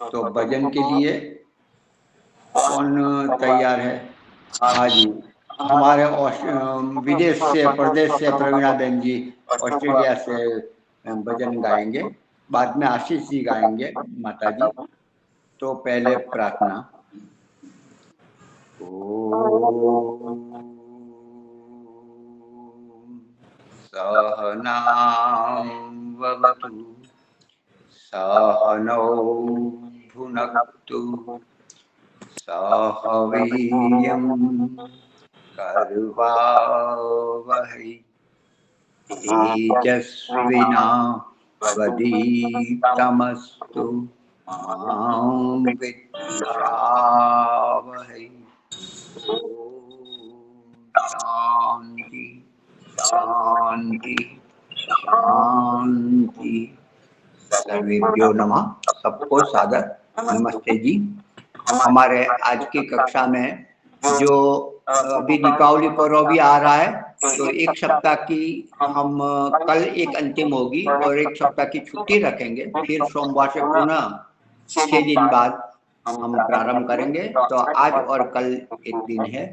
तो भजन के लिए कौन तैयार है? हाँ जी, हमारे विदेश से, प्रदेश से प्रवीणा बहन जी ऑस्ट्रेलिया से भजन गाएंगे, बाद में आशीष जी गाएंगे माता जी। तो पहले प्रार्थना। सहनां भवतु, सहनौ भुनक्तु, सह वीर्यं कर्वावहै, तेजस्विनावधीतमस्तु मा विद्विषावहै। शांति शांति शांति। सर्वेभ्यो नमः। सबको सादर नमस्ते जी। हमारे आज की कक्षा में जो अभी दीपावली पर्व भी आ रहा है, तो एक सप्ताह की हम कल एक अंतिम होगी और एक सप्ताह की छुट्टी रखेंगे, फिर सोमवार से पुनः 6 दिन बाद हम प्रारंभ करेंगे। तो आज और कल एक दिन है।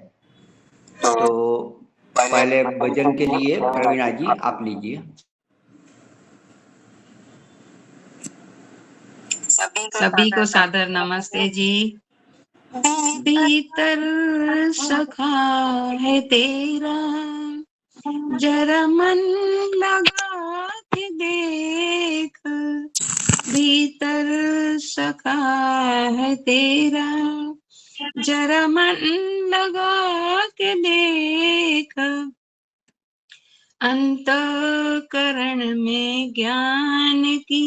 तो पहले भजन के लिए प्रवीणा जी आप लीजिए। सभी को सादर नमस्ते जी। भीतर सखा है तेरा, जरा मन लगा के देख, भीतर सखा है तेरा, जरा मन लगा के देख, अंतःकरण में ज्ञान की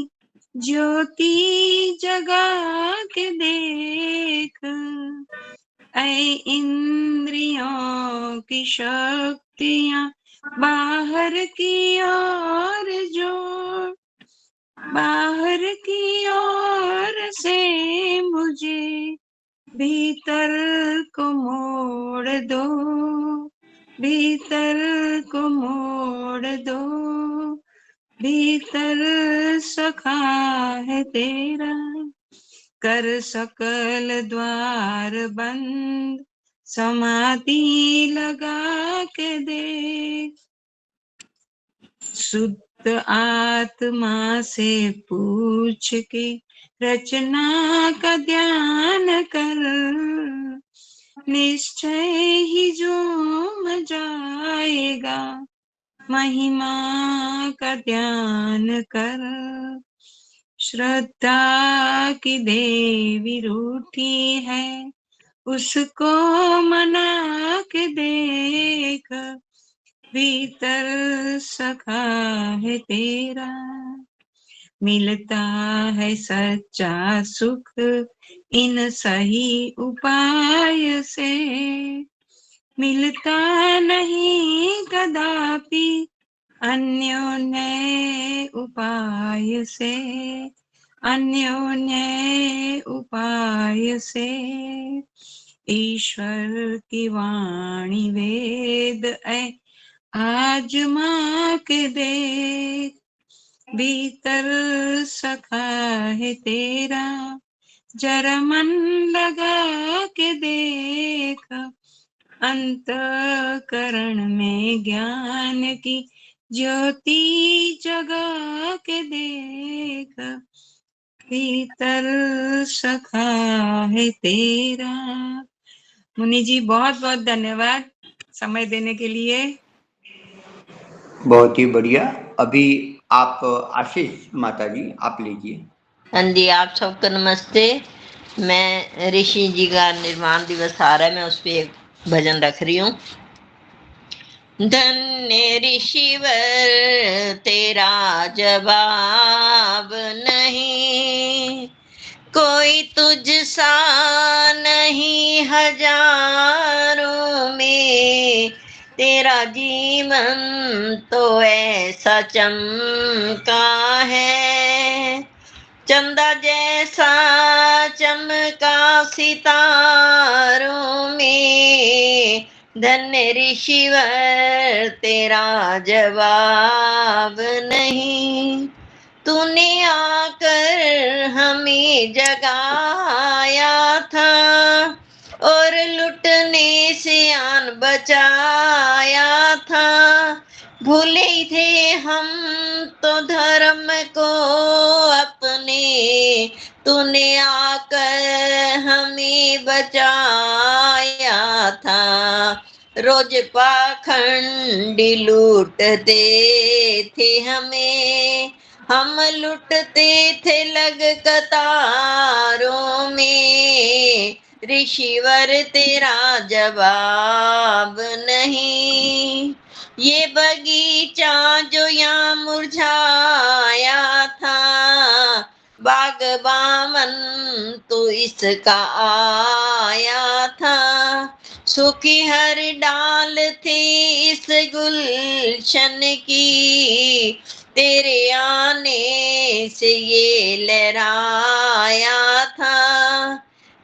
ज्योति जगा के देख, ऐ इंद्रियों की शक्तियां बाहर की ओर जोड़, बाहर की ओर से मुझे भीतर को मोड़ दो, भीतर को मोड़ दो, भीतर सखा है तेरा, कर सकल द्वार बंद, समाधि लगा के देख, शुद्ध आत्मा से पूछ के रचना का ध्यान कर, निश्चय ही झूम जाएगा, महिमा का ध्यान कर, श्रद्धा की देवी रूठी है, उसको मना के देख, भीतर सखा है तेरा, मिलता है सच्चा सुख इन सही उपाय से, मिलता नहीं कदापि अन्योन्य उपाय से, अन्योन्य उपाय से, ईश्वर की वाणी वेद है, आजमा के देख, भीतर सखा है तेरा, जरा मन लगा के देख, अंतःकरण में ज्ञान की ज्योति जगा के देख, भीतर सखा है तेरा। मुनि जी बहुत बहुत धन्यवाद समय देने के लिए। बहुत ही बढ़िया। अभी आप आशीष माता जी आप लीजिए। हाँ जी, आप सबको नमस्ते। मैं ऋषि जी का निर्माण दिवस आ रहा है, मैं उस पर एक भजन रख रही हूँ। धन्य ऋषिवर तेरा जवाब नहीं, कोई तुझ सा नहीं हजारों में, तेरा जीवन तो ऐसा चमका है, चंदा जैसा चमका सितारों में, धन्य ऋषिवर तेरा जवाब नहीं, तूने आकर हमें कोई जगाया था और लुटने से आन बचाया था। भूले थे हम तो धर्म को अपने, तूने आकर हमें बचाया था। रोज पाखंडी लूटते थे हमें, हम लुटते थे लग कतारों में। ऋषिवर तेरा जवाब नहीं, ये बगीचा जो यहाँ मुरझाया था, बागबान तो इसका आया था। सूखी हर डाल थी इस गुलशन की, तेरे आने से ये लहराया था।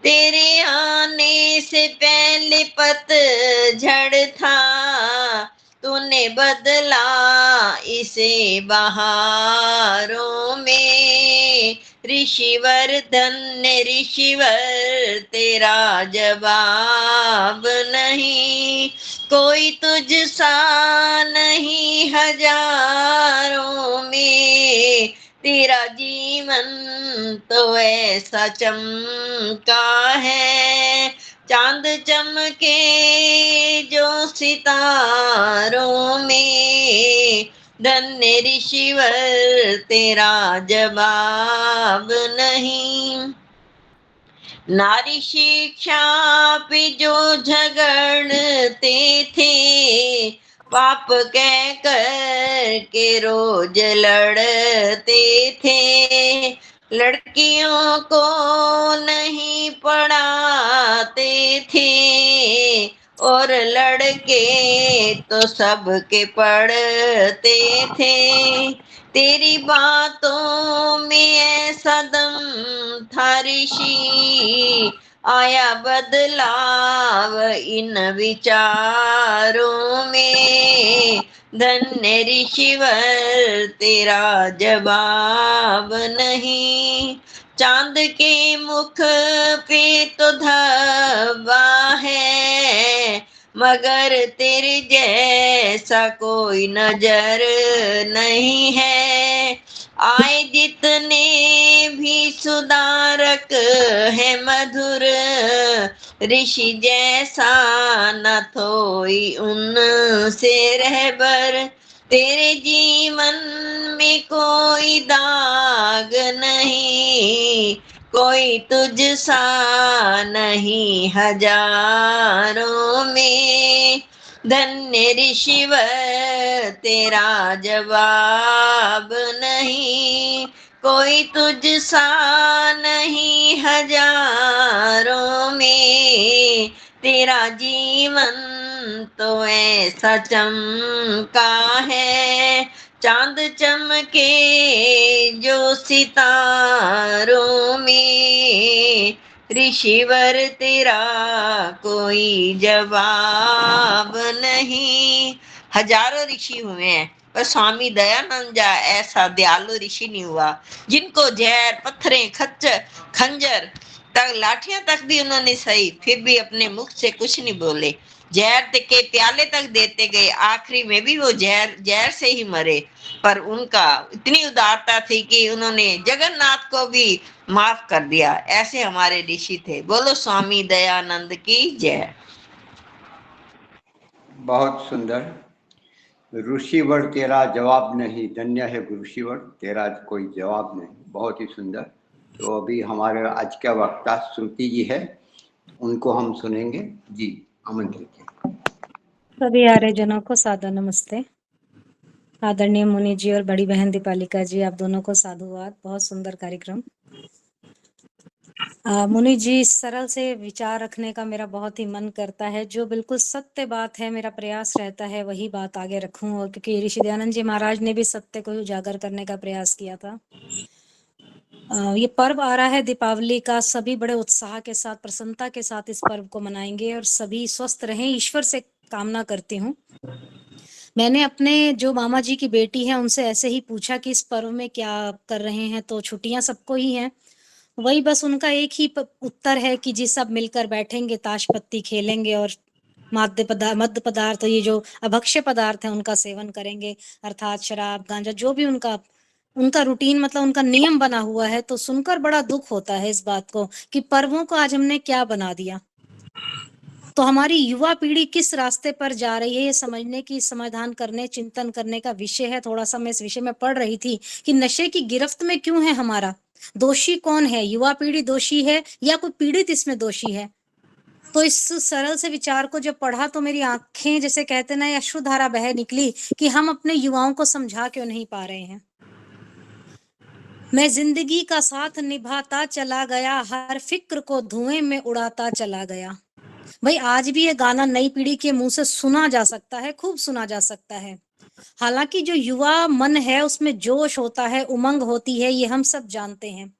तेरे आने से पहले पतझड़ था, तूने बदला इसे बहारों में। ऋषिवर धन्य ऋषिवर तेरा जवाब नहीं, कोई तुझ सा नहीं हजारों में। तेरा जीवन तो ऐसा चमका है, चांद चमके जो सितारों में। धन्य ऋषिवर तेरा जवाब नहीं। नारी शिक्षा पे जो झगड़ते थे, पाप कह कर के रोज लड़ते थे। लड़कियों को नहीं पढ़ाते थे और लड़के तो सबके पढ़ते थे। तेरी बातों में ऐसा दम था ऋषि, आया बदलाव इन विचारों में। धन्य ऋषिवर तेरा जवाब नहीं, चांद के मुख पे तो धब्बा है, मगर तेरे जैसा कोई नजर नहीं है। आए जितने भी सुधारक है मधुर, ऋषि जैसा न थोई उनसे रहबर। तेरे जीवन में कोई दाग नहीं, कोई तुझ सा नहीं हजारों में। धन्य ऋषिवर तेरा जवाब नहीं, कोई तुझ सा नहीं हजारों में। तेरा जीवन तो ऐसा चमका है, चांद चमके जो सितारों में। ऋषिवर तेरा कोई जवाब नहीं। हजारों ऋषि हुए हैं पर स्वामी दयानंद जा ऐसा दयालु ऋषि नहीं हुआ, जिनको जहर, पत्थरें, खंजर तक, लाठियां तक भी उन्होंने सही, फिर भी अपने मुख से कुछ नहीं बोले। जहर के प्याले तक देते गए, आखिरी में भी वो जहर से ही मरे। पर उनका इतनी उदारता थी कि उन्होंने जगन्नाथ को भी माफ कर दिया। ऐसे हमारे ऋषि थे। बोलो स्वामी दयानंद की जय। बहुत सुंदर। ऋषिवर तेरा जवाब नहीं, धन्य है ऋषिवर तेरा कोई जवाब नहीं। बहुत ही सुंदर। तो अभी हमारे आज का वक्ता श्रुति जी है, उनको हम सुनेंगे। जी आमंत्रित है। सभी आर्यजनों को सादर नमस्ते। आदरणीय मुनि जी और बड़ी बहन दीपालिका जी, आप दोनों को साधुवाद। बहुत सुंदर कार्यक्रम। मुनि जी, सरल से विचार रखने का मेरा बहुत ही मन करता है। जो बिल्कुल सत्य बात है, मेरा प्रयास रहता है वही बात आगे रखूं। और क्योंकि ऋषि दयानंद जी महाराज ने भी सत्य को उजागर करने का प्रयास किया था। ये पर्व आ रहा है दीपावली का, सभी बड़े उत्साह के साथ, प्रसन्नता के साथ इस पर्व को मनाएंगे और सभी स्वस्थ रहें, ईश्वर से कामना करती हूँ। मैंने अपने जो मामा जी की बेटी है उनसे ऐसे ही पूछा कि इस पर्व में क्या कर रहे हैं, तो छुट्टियां सबको ही हैं। वही बस उनका एक ही उत्तर है कि जी सब मिलकर बैठेंगे, ताश पत्ती खेलेंगे और मद्य पदार्थ, ये जो अभक्ष्य पदार्थ है उनका सेवन करेंगे, अर्थात शराब, गांजा, जो भी उनका उनका रूटीन, मतलब उनका नियम बना हुआ है। तो सुनकर बड़ा दुख होता है इस बात को कि पर्वों को आज हमने क्या बना दिया। तो हमारी युवा पीढ़ी किस रास्ते पर जा रही है, ये समझने की, समाधान करने, चिंतन करने का विषय है। थोड़ा सा मैं इस विषय में पढ़ रही थी कि नशे की गिरफ्त में क्यों है हमारा, दोषी कौन है, युवा पीढ़ी दोषी है या कोई पीड़ित इसमें दोषी है। तो इस सरल से विचार को जब पढ़ा तो मेरी आंखें, जैसे कहते ना, अश्रुधारा बह निकली कि हम अपने युवाओं को समझा क्यों नहीं पा रहे हैं। मैं जिंदगी का साथ निभाता चला गया, हर फिक्र को धुएं में उड़ाता चला गया। भाई आज भी ये गाना नई पीढ़ी के मुंह से सुना जा सकता है, खूब सुना जा सकता है। हालांकि जो युवा मन है उसमें जोश होता है, उमंग होती है, ये हम सब जानते हैं।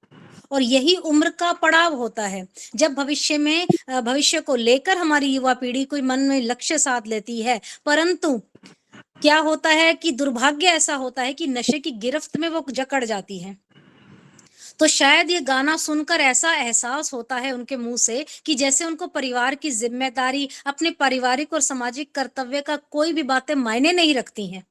और यही उम्र का पड़ाव होता है जब भविष्य को लेकर हमारी युवा पीढ़ी कोई मन में लक्ष्य साध लेती है। परंतु क्या होता है कि दुर्भाग्य ऐसा होता है कि नशे की गिरफ्त में वो जकड़ जाती है। तो शायद ये गाना सुनकर ऐसा एहसास होता है उनके मुंह से कि जैसे उनको परिवार की जिम्मेदारी, अपने पारिवारिक और सामाजिक कर्तव्य का कोई भी बातें मायने नहीं रखती हैं।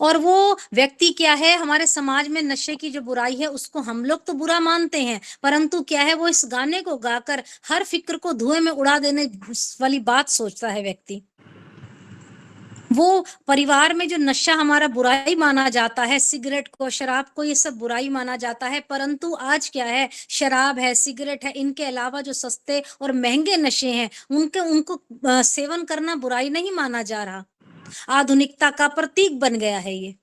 और वो व्यक्ति क्या है, हमारे समाज में नशे की जो बुराई है उसको हम लोग तो बुरा मानते हैं, परंतु क्या है, वो इस गाने को गाकर हर फिक्र को धुएं में उड़ा देने वाली बात सोचता है व्यक्ति। वो परिवार में जो नशा हमारा बुराई माना जाता है, सिगरेट को, शराब को, ये सब बुराई माना जाता है, परंतु आज क्या है, शराब है, सिगरेट है, इनके अलावा जो सस्ते और महंगे नशे हैं उनको सेवन करना बुराई नहीं माना जा रहा। आधुनिकता का प्रतीक बन गया है ये।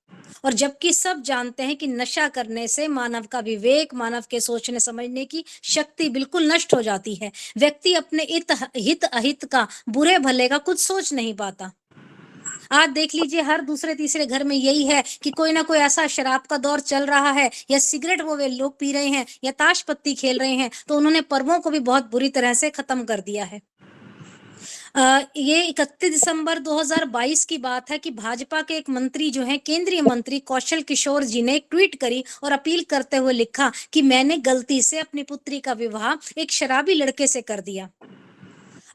और जबकि सब जानते हैं कि नशा करने से मानव का विवेक, मानव के सोचने समझने की शक्ति बिल्कुल नष्ट हो जाती है। व्यक्ति अपने हित अहित का, बुरे भले का कुछ सोच नहीं पाता। आज देख लीजिए हर दूसरे तीसरे घर में यही है कि कोई ना कोई ऐसा शराब का दौर चल रहा है, या सिगरेट वो वे लोग पी रहे हैं, या ताश पत्ती खेल रहे हैं। तो उन्होंने पर्वों को भी बहुत बुरी तरह से खत्म कर दिया है। ये 31 दिसंबर 2022 की बात है कि भाजपा के एक मंत्री जो हैं, केंद्रीय मंत्री कौशल किशोर जी ने एक ट्वीट करी और अपील करते हुए लिखा कि मैंने गलती से अपनी पुत्री का विवाह एक शराबी लड़के से कर दिया।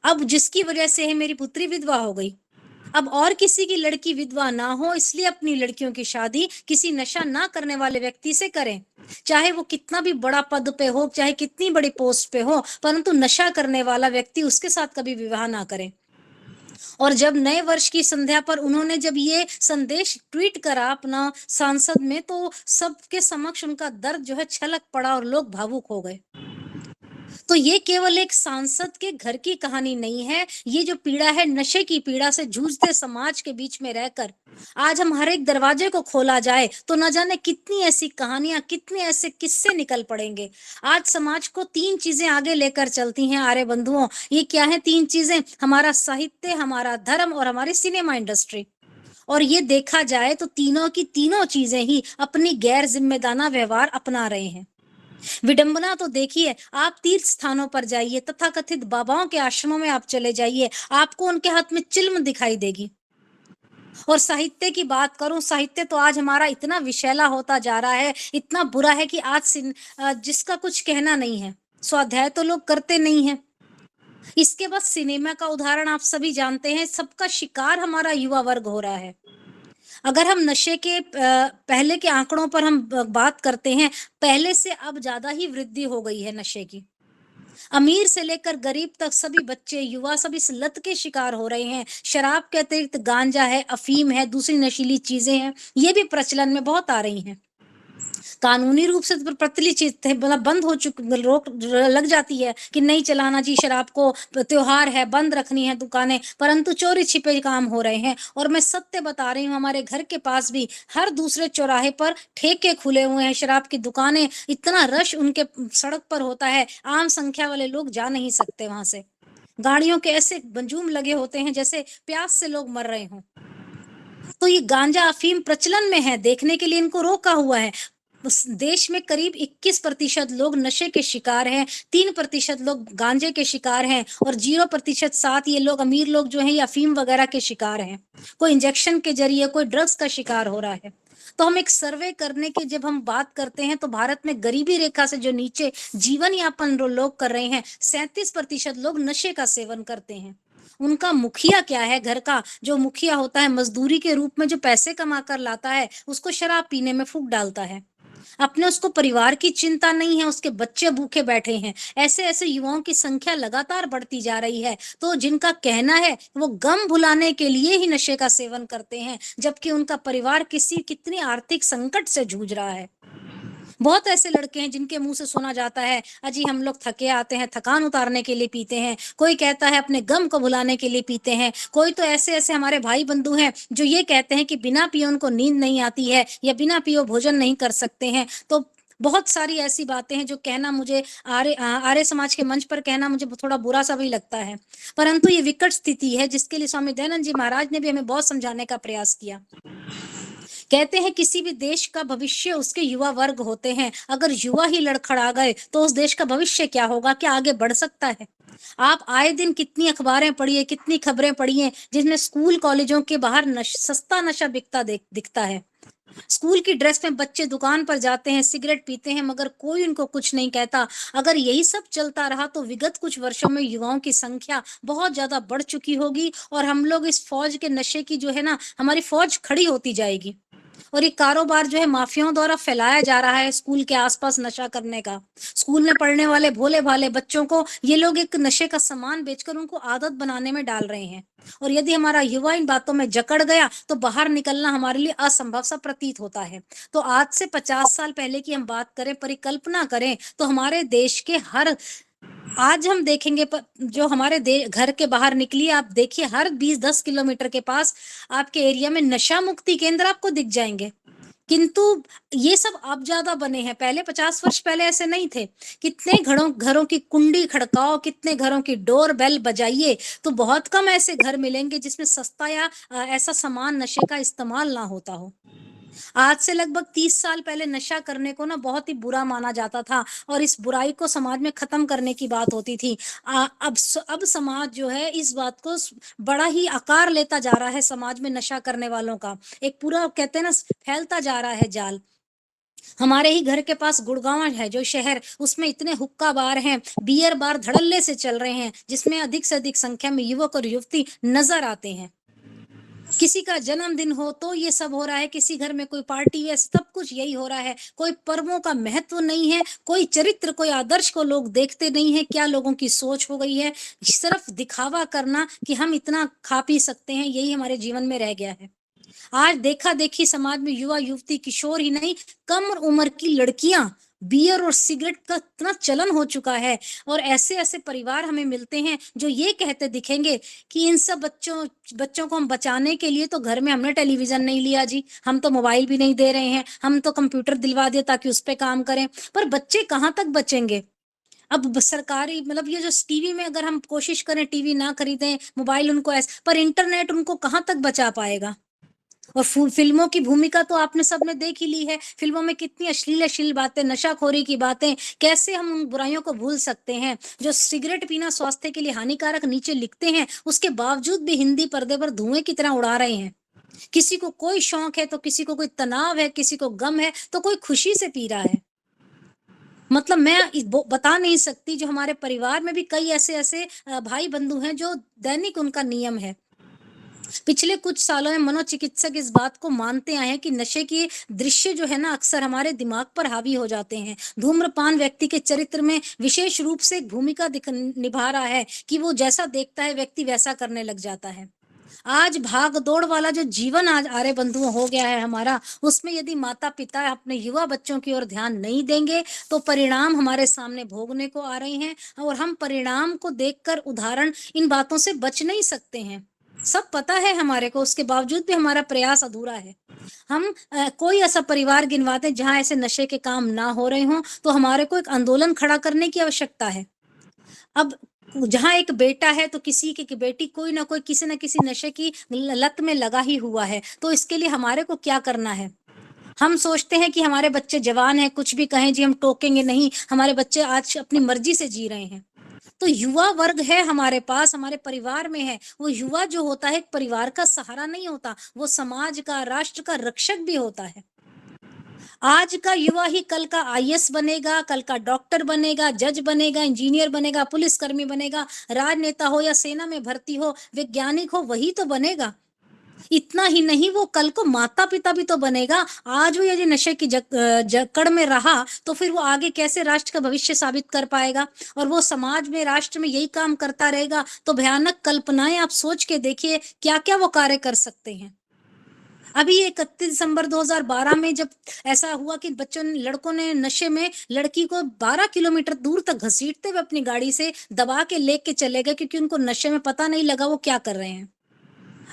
अब जिसकी वजह से है मेरी पुत्री विधवा हो गई। अब और किसी की लड़की विधवा ना हो, इसलिए अपनी लड़कियों की शादी किसी नशा ना करने वाले व्यक्ति से करें, चाहे वो कितना भी बड़ा पद पे हो, चाहे कितनी बड़ी पोस्ट पे हो, परंतु नशा करने वाला व्यक्ति, उसके साथ कभी विवाह ना करें। और जब नए वर्ष की संध्या पर उन्होंने जब ये संदेश ट्वीट करा अपना सांसद में, तो सबके समक्ष उनका दर्द जो है छलक पड़ा और लोग भावुक हो गए। तो ये केवल एक सांसद के घर की कहानी नहीं है, ये जो पीड़ा है, नशे की पीड़ा से जूझते समाज के बीच में रहकर आज हम हर एक दरवाजे को खोला जाए तो न जाने कितनी ऐसी कहानियां, कितने ऐसे किस्से निकल पड़ेंगे। आज समाज को 3 चीजें आगे लेकर चलती हैं आर्य बंधुओं। ये क्या है 3 चीजें? हमारा साहित्य, हमारा धर्म और हमारी सिनेमा इंडस्ट्री। और ये देखा जाए तो तीनों की तीनों चीजें ही अपनी गैर जिम्मेदाना व्यवहार अपना रहे हैं। विडंबना तो देखिए, आप तीर्थ स्थानों पर जाइए, तथाकथित बाबाओं के आश्रमों में आप चले जाइए, आपको उनके हाथ में चिल्म दिखाई देगी। और साहित्य की बात करूं, साहित्य तो आज हमारा इतना विषैला होता जा रहा है, इतना बुरा है कि आज जिसका कुछ कहना नहीं है। स्वाध्याय तो लोग करते नहीं है। इसके बाद सिनेमा का उदाहरण आप सभी जानते हैं, सबका शिकार हमारा युवा वर्ग हो रहा है। अगर हम नशे के पहले के आंकड़ों पर हम बात करते हैं, पहले से अब ज्यादा ही वृद्धि हो गई है नशे की। अमीर से लेकर गरीब तक सभी बच्चे, युवा सब इस लत के शिकार हो रहे हैं। शराब के अतिरिक्त गांजा है, अफीम है, दूसरी नशीली चीजें हैं, ये भी प्रचलन में बहुत आ रही हैं। कानूनी रूप से प्रचलित है, मतलब बंद हो चुकी, रोक लग जाती है कि नहीं चलाना जी शराब को, त्योहार है, बंद रखनी है दुकानें, परंतु चोरी छिपे काम हो रहे हैं। और मैं सत्य बता रही हूँ, हमारे घर के पास भी हर दूसरे चौराहे पर ठेके खुले हुए हैं, शराब की दुकानें, इतना रश उनके सड़क पर होता है, आम संख्या वाले लोग जा नहीं सकते वहां से। गाड़ियों के ऐसे बंजूम लगे होते हैं जैसे प्यास से लोग मर रहे हों। तो ये गांजा अफीम प्रचलन में है, देखने के लिए इनको रोका हुआ है। देश में करीब 21% लोग नशे के शिकार हैं, 3% लोग गांजे के शिकार हैं, और 0% साथ ये लोग, अमीर लोग जो हैं, ये अफीम वगैरह के शिकार हैं। कोई इंजेक्शन के जरिए, कोई ड्रग्स का शिकार हो रहा है। तो हम एक सर्वे करने की जब हम बात करते हैं तो भारत में गरीबी रेखा से जो नीचे जीवन यापन लोग कर रहे हैं, 37% लोग नशे का सेवन करते हैं। उनका मुखिया क्या है, घर का जो मुखिया होता है मजदूरी के रूप में जो पैसे कमा कर लाता है, उसको शराब पीने में फूंक डालता है। अपने उसको परिवार की चिंता नहीं है, उसके बच्चे भूखे बैठे हैं। ऐसे ऐसे युवाओं की संख्या लगातार बढ़ती जा रही है। तो जिनका कहना है वो गम भुलाने के लिए ही नशे का सेवन करते हैं, जबकि उनका परिवार कितनी आर्थिक संकट से जूझ रहा है। बहुत ऐसे लड़के हैं जिनके मुंह से सुना जाता है, अजी हम लोग थके आते हैं, थकान उतारने के लिए पीते हैं। कोई कहता है अपने गम को भुलाने के लिए पीते हैं। कोई तो ऐसे ऐसे हमारे भाई बंधु हैं जो ये कहते हैं कि बिना पिए उनको नींद नहीं आती है या बिना पिए भोजन नहीं कर सकते हैं। तो बहुत सारी ऐसी बातें हैं जो कहना मुझे आर्य समाज के मंच पर कहना मुझे थोड़ा बुरा सा भी लगता है, परंतु ये विकट स्थिति है जिसके लिए स्वामी दयानंद जी महाराज ने भी हमें बहुत समझाने का प्रयास किया। कहते हैं किसी भी देश का भविष्य उसके युवा वर्ग होते हैं। अगर युवा ही लड़खड़ा गए तो उस देश का भविष्य क्या होगा, क्या आगे बढ़ सकता है? आप आए दिन कितनी अखबारें पढ़िए, कितनी खबरें पढ़िए जिसमें स्कूल कॉलेजों के बाहर सस्ता नशा बिकता दिखता है। स्कूल की ड्रेस में बच्चे दुकान पर जाते हैं, सिगरेट पीते हैं, मगर कोई उनको कुछ नहीं कहता। अगर यही सब चलता रहा तो विगत कुछ वर्षों में युवाओं की संख्या बहुत ज्यादा बढ़ चुकी होगी और हम लोग इस फौज के नशे की जो है ना, हमारी फौज खड़ी होती जाएगी। और ये कारोबार जो है माफियाओं द्वारा फैलाया जा रहा है स्कूल के आसपास नशा करने का। स्कूल में पढ़ने वाले भोले भाले बच्चों को ये लोग एक नशे का सामान बेचकर उनको आदत बनाने में डाल रहे हैं। और यदि हमारा युवा इन बातों में जकड़ गया तो बाहर निकलना हमारे लिए असंभव सा प्रतीत होता है। तो आज से 50 साल पहले की हम बात करें, परिकल्पना करें तो हमारे देश के आज हम देखेंगे जो हमारे घर के बाहर निकलिए, आप देखिए हर 20-10 किलोमीटर के पास आपके एरिया में नशा मुक्ति केंद्र आपको दिख जाएंगे। किंतु ये सब अब ज्यादा बने हैं, पहले 50 वर्ष पहले ऐसे नहीं थे। कितने घरों की कुंडी खड़काओ, कितने घरों की डोर बेल बजाइए, तो बहुत कम ऐसे घर मिलेंगे जिसमें सस्ता या ऐसा सामान नशे का इस्तेमाल ना होता हो। आज से लगभग 30 साल पहले नशा करने को ना बहुत ही बुरा माना जाता था और इस बुराई को समाज में खत्म करने की बात होती थी। अब समाज जो है इस बात को बड़ा ही आकार लेता जा रहा है। समाज में नशा करने वालों का एक पूरा कहते हैं ना फैलता जा रहा है जाल। हमारे ही घर के पास गुड़गांव है जो शहर, उसमें इतने हुक्का बार हैं, बियर बार धड़ल्ले से चल रहे हैं जिसमें अधिक से अधिक संख्या में युवक और युवती नजर आते हैं। किसी का जन्मदिन हो तो ये सब हो रहा है, किसी घर में कोई पार्टी है, सब कुछ यही हो रहा है। कोई पर्वों का महत्व नहीं है, कोई चरित्र, कोई आदर्श को लोग देखते नहीं है। क्या लोगों की सोच हो गई है, सिर्फ दिखावा करना कि हम इतना खा पी सकते हैं, यही हमारे जीवन में रह गया है। आज देखा देखी समाज में युवा युवती, किशोर ही नहीं, कम उम्र की लड़कियां बियर और सिगरेट का इतना चलन हो चुका है। और ऐसे ऐसे परिवार हमें मिलते हैं जो ये कहते दिखेंगे कि इन सब बच्चों को हम बचाने के लिए तो घर में हमने टेलीविजन नहीं लिया जी, हम तो मोबाइल भी नहीं दे रहे हैं, हम तो कंप्यूटर दिलवा दिए ताकि उस पर काम करें। पर बच्चे कहाँ तक बचेंगे? अब सरकारी मतलब ये जो टीवी में अगर हम कोशिश करें टीवी ना खरीदें, मोबाइल उनको पर इंटरनेट उनको कहाँ तक बचा पाएगा? और फिल्मों की भूमिका तो आपने सबने देख ही ली है। फिल्मों में कितनी अश्लील बातें, नशाखोरी की बातें, कैसे हम उन बुराइयों को भूल सकते हैं? जो सिगरेट पीना स्वास्थ्य के लिए हानिकारक नीचे लिखते हैं, उसके बावजूद भी हिंदी पर्दे पर धुएं की तरह उड़ा रहे हैं। किसी को कोई शौक है तो किसी को कोई तनाव है, किसी को गम है तो कोई खुशी से पी रहा है। मतलब मैं बता नहीं सकती, जो हमारे परिवार में भी कई ऐसे भाई बंधु हैं जो दैनिक उनका नियम है। पिछले कुछ सालों में मनोचिकित्सक इस बात को मानते आए हैं कि नशे के दृश्य जो है ना अक्सर हमारे दिमाग पर हावी हो जाते हैं। धूम्रपान व्यक्ति के चरित्र में विशेष रूप से एक भूमिका निभा रहा है कि वो जैसा देखता है व्यक्ति वैसा करने लग जाता है। आज भाग दौड़ वाला जो जीवन आज आर्य बंधुओं हो गया है हमारा, उसमें यदि माता पिता अपने युवा बच्चों की ओर ध्यान नहीं देंगे तो परिणाम हमारे सामने भोगने को आ रहे हैं। और हम परिणाम को देखकर उदाहरण इन बातों से बच नहीं सकते हैं। सब पता है हमारे को, उसके बावजूद भी हमारा प्रयास अधूरा है। हम कोई ऐसा परिवार गिनवाते जहां ऐसे नशे के काम ना हो रहे हों, तो हमारे को एक आंदोलन खड़ा करने की आवश्यकता है। अब जहां एक बेटा है तो किसी की बेटी कोई ना कोई किसी न किसी नशे की लत में लगा ही हुआ है। तो इसके लिए हमारे को क्या करना है? हम सोचते हैं कि हमारे बच्चे जवान हैं, कुछ भी कहें जी हम टोकेंगे नहीं। हमारे बच्चे आज अपनी मर्जी से जी रहे हैं। तो युवा वर्ग है हमारे पास, हमारे परिवार में है। वो युवा जो होता है परिवार का सहारा नहीं होता, वो समाज का, राष्ट्र का रक्षक भी होता है। आज का युवा ही कल का आईएएस बनेगा, कल का डॉक्टर बनेगा, जज बनेगा, इंजीनियर बनेगा, पुलिसकर्मी बनेगा, राजनेता हो या सेना में भर्ती हो, वैज्ञानिक हो, वही तो बनेगा। इतना ही नहीं, वो कल को माता पिता भी तो बनेगा। आज वो यदि नशे की जकड़ में रहा तो फिर वो आगे कैसे राष्ट्र का भविष्य साबित कर पाएगा। और वो समाज में, राष्ट्र में यही काम करता रहेगा तो भयानक कल्पनाएं आप सोच के देखिए क्या क्या वो कार्य कर सकते हैं। अभी 31 दिसंबर 2012 में जब ऐसा हुआ कि लड़कों ने नशे में लड़की को 12 किलोमीटर दूर तक घसीटते हुए अपनी गाड़ी से दबा के लेके चले गए, क्योंकि उनको नशे में पता नहीं लगा वो क्या कर रहे हैं।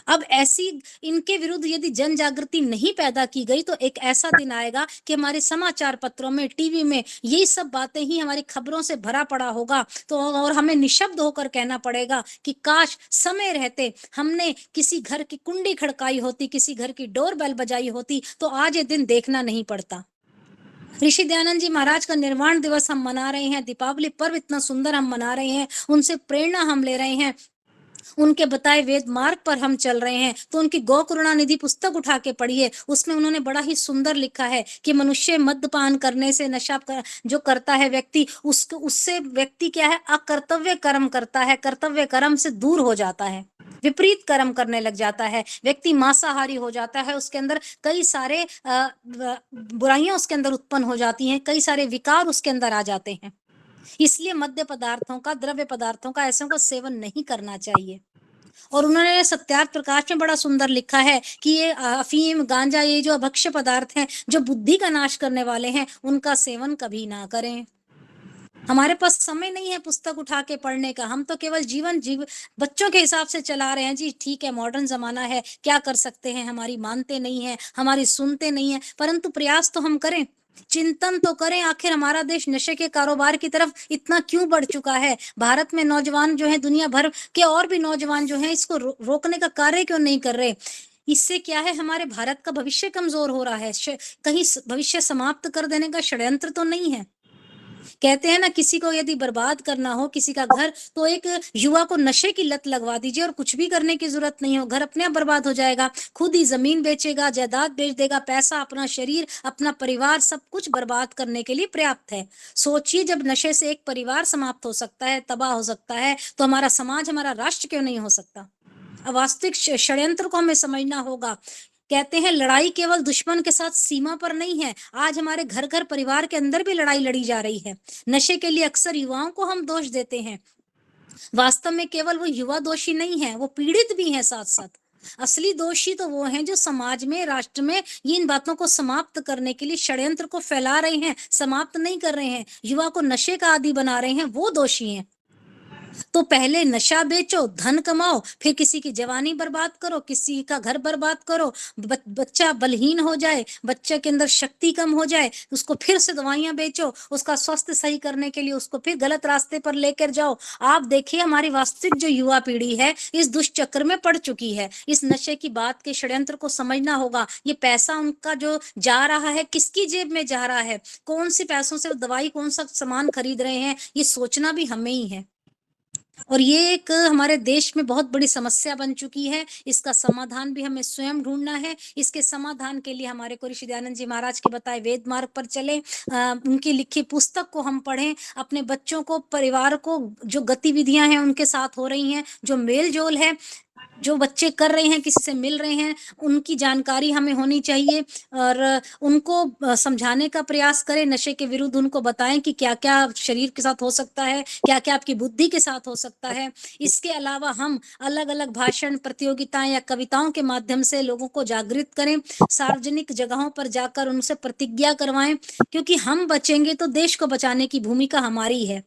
अब ऐसी इनके विरुद्ध यदि जन जागृति नहीं पैदा की गई तो एक ऐसा दिन आएगा कि हमारे समाचार पत्रों में, टीवी में यही सब बातें ही हमारी खबरों से भरा पड़ा होगा। तो और हमें निशब्द होकर कहना पड़ेगा कि काश समय रहते हमने किसी घर की कुंडी खड़काई होती, किसी घर की डोरबेल बजाई होती, तो आज ये दिन देखना नहीं पड़ता। ऋषि दयानंद जी महाराज का निर्वाण दिवस हम मना रहे हैं, दीपावली पर्व इतना सुंदर हम मना रहे हैं, उनसे प्रेरणा हम ले रहे हैं, उनके बताए वेद मार्ग पर हम चल रहे हैं। तो उनकी गौ करुणा निधि पुस्तक उठा के पढ़िए, उसमें उन्होंने बड़ा ही सुंदर लिखा है कि मनुष्य मद्यपान करने से, जो करता है व्यक्ति, उससे व्यक्ति क्या है, अकर्तव्य कर्म करता है, कर्तव्य कर्म से दूर हो जाता है, विपरीत कर्म करने लग जाता है, व्यक्ति मांसाहारी हो जाता है, उसके अंदर कई सारे बुराइयां उसके अंदर उत्पन्न हो जाती हैं, कई सारे विकार उसके अंदर आ जाते हैं। इसलिए मद्य पदार्थों का, द्रव्य पदार्थों का ऐसों का सेवन नहीं करना चाहिए। और उन्होंने सत्यार्थ प्रकाश में बड़ा सुंदर लिखा है कि ये अफीम, गांजा, ये जो अभक्ष्य पदार्थ हैं, जो बुद्धि का नाश करने वाले हैं, उनका सेवन कभी ना करें। हमारे पास समय नहीं है पुस्तक उठा के पढ़ने का, हम तो केवल जीव बच्चों के हिसाब से चला रहे हैं। जी ठीक है, मॉडर्न जमाना है, क्या कर सकते हैं, हमारी मानते नहीं है, हमारी सुनते नहीं है, परंतु प्रयास तो हम करें, चिंतन तो करें। आखिर हमारा देश नशे के कारोबार की तरफ इतना क्यों बढ़ चुका है? भारत में नौजवान जो है, दुनिया भर के और भी नौजवान जो है, इसको रोकने का कार्य क्यों नहीं कर रहे? इससे क्या है, हमारे भारत का भविष्य कमजोर हो रहा है। कहीं भविष्य समाप्त कर देने का षड्यंत्र तो नहीं है? कहते हैं ना, किसी को यदि बर्बाद करना हो, किसी का घर, तो एक युवा को नशे की लत लगवा दीजिए और कुछ भी करने की जरूरत नहीं हो, घर अपने आप बर्बाद हो जाएगा। खुद ही जमीन बेचेगा, जायदाद बेच देगा, पैसा, अपना शरीर, अपना परिवार, सब कुछ बर्बाद करने के लिए पर्याप्त है। सोचिए, जब नशे से एक परिवार समाप्त हो सकता है, तबाह हो सकता है, तो हमारा समाज, हमारा राष्ट्र क्यों नहीं हो सकता? वास्तविक षड्यंत्र को हमें समझना होगा। कहते हैं लड़ाई केवल दुश्मन के साथ सीमा पर नहीं है, आज हमारे घर घर, परिवार के अंदर भी लड़ाई लड़ी जा रही है। नशे के लिए अक्सर युवाओं को हम दोष देते हैं, वास्तव में केवल वो युवा दोषी नहीं है, वो पीड़ित भी हैं साथ साथ। असली दोषी तो वो हैं जो समाज में, राष्ट्र में इन बातों को समाप्त करने के लिए षड्यंत्र को फैला रहे हैं, समाप्त नहीं कर रहे हैं, युवा को नशे का आदी बना रहे हैं, वो दोषी हैं। तो पहले नशा बेचो, धन कमाओ, फिर किसी की जवानी बर्बाद करो, किसी का घर बर्बाद करो, बच्चा बलहीन हो जाए, बच्चे के अंदर शक्ति कम हो जाए, उसको फिर से दवाइयां बेचो, उसका स्वास्थ्य सही करने के लिए उसको फिर गलत रास्ते पर लेकर जाओ। आप देखिए, हमारी वास्तविक जो युवा पीढ़ी है इस दुष्चक्र में पड़ चुकी है। इस नशे की बात के षड्यंत्र को समझना होगा। ये पैसा उनका जो जा रहा है, किसकी जेब में जा रहा है, कौन से पैसों से दवाई, कौन सा सामान खरीद रहे हैं, ये सोचना भी हमें ही है। और ये एक हमारे देश में बहुत बड़ी समस्या बन चुकी है। इसका समाधान भी हमें स्वयं ढूंढना है। इसके समाधान के लिए हमारे को ऋषि दयानंद जी महाराज के बताए वेद मार्ग पर चलें, उनकी लिखी पुस्तक को हम पढ़ें, अपने बच्चों को, परिवार को, जो गतिविधियां हैं उनके साथ हो रही हैं, जो मेल जोल है, जो बच्चे कर रहे हैं, किसी से मिल रहे हैं, उनकी जानकारी हमें होनी चाहिए और उनको समझाने का प्रयास करें। नशे के विरुद्ध उनको बताएं कि क्या क्या शरीर के साथ हो सकता है, क्या क्या आपकी बुद्धि के साथ हो सकता है। इसके अलावा हम अलग अलग भाषण, प्रतियोगिताएं या कविताओं के माध्यम से लोगों को जागृत करें, सार्वजनिक जगहों पर जाकर उनसे प्रतिज्ञा करवाएं, क्योंकि हम बचेंगे तो देश को बचाने की भूमिका हमारी है।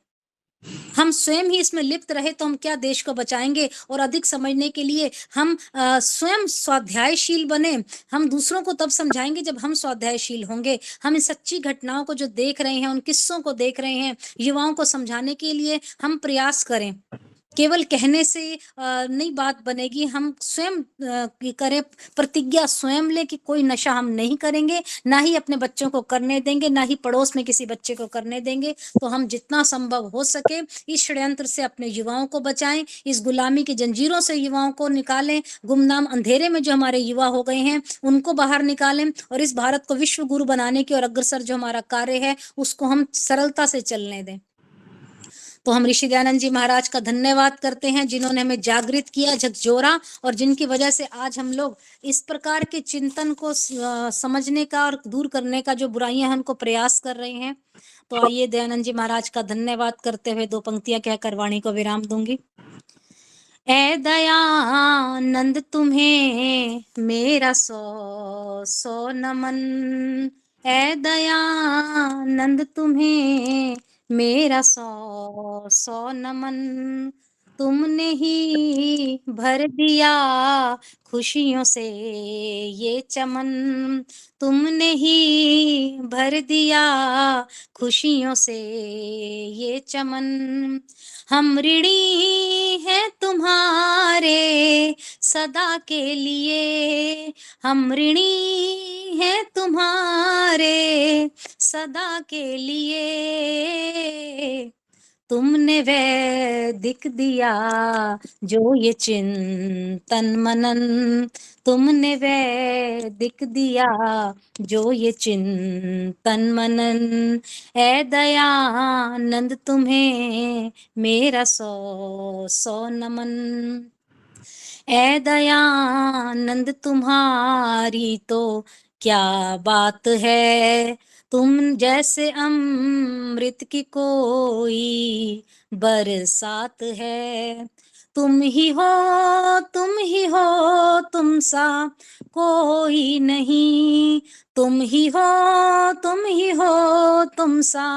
हम स्वयं ही इसमें लिप्त रहे तो हम क्या देश को बचाएंगे। और अधिक समझने के लिए हम स्वयं स्वाध्यायशील बने। हम दूसरों को तब समझाएंगे जब हम स्वाध्यायशील होंगे। हम इन सच्ची घटनाओं को जो देख रहे हैं, उन किस्सों को देख रहे हैं, युवाओं को समझाने के लिए हम प्रयास करें। केवल कहने से नहीं बात बनेगी, हम स्वयं करें, प्रतिज्ञा स्वयं ले कि कोई नशा हम नहीं करेंगे, ना ही अपने बच्चों को करने देंगे, ना ही पड़ोस में किसी बच्चे को करने देंगे। तो हम जितना संभव हो सके इस षड्यंत्र से अपने युवाओं को बचाएं, इस गुलामी की जंजीरों से युवाओं को निकालें, गुमनाम अंधेरे में जो हमारे युवा हो गए हैं उनको बाहर निकालें, और इस भारत को विश्व गुरु बनाने की और अग्रसर जो हमारा कार्य है उसको हम सरलता से चलने दें। तो हम ऋषि दयानंद जी महाराज का धन्यवाद करते हैं, जिन्होंने हमें जागृत किया, झकझोरा, और जिनकी वजह से आज हम लोग इस प्रकार के चिंतन को समझने का और दूर करने का जो बुराइयां हैं उनको प्रयास कर रहे हैं। तो आइए दयानंद जी महाराज का धन्यवाद करते हुए 2 पंक्तियां कहकर वाणी को विराम दूंगी। ऐ दयानंद तुम्हें मेरा 100 नमन, ऐ दयानंद तुम्हें मेरा 100 नमन, तुमने ही भर दिया खुशियों से ये चमन, तुमने ही भर दिया खुशियों से ये चमन, हम ऋणी हैं तुम्हारे सदा के लिए, हम ऋणी हैं तुम्हारे सदा के लिए, तुमने वैदिक दिया जो ये चिंतन मनन, तुमने वैदिक दिया जो ये चिंतन मनन, ऐ दयानंद तुम्हें मेरा 100 नमन, ऐ दयानंद तुम्हारी तो क्या बात है, तुम जैसे अमृत की कोई बरसात है, तुम ही हो तुम ही हो तुम सा कोई नहीं, तुम ही हो तुम ही हो तुम सा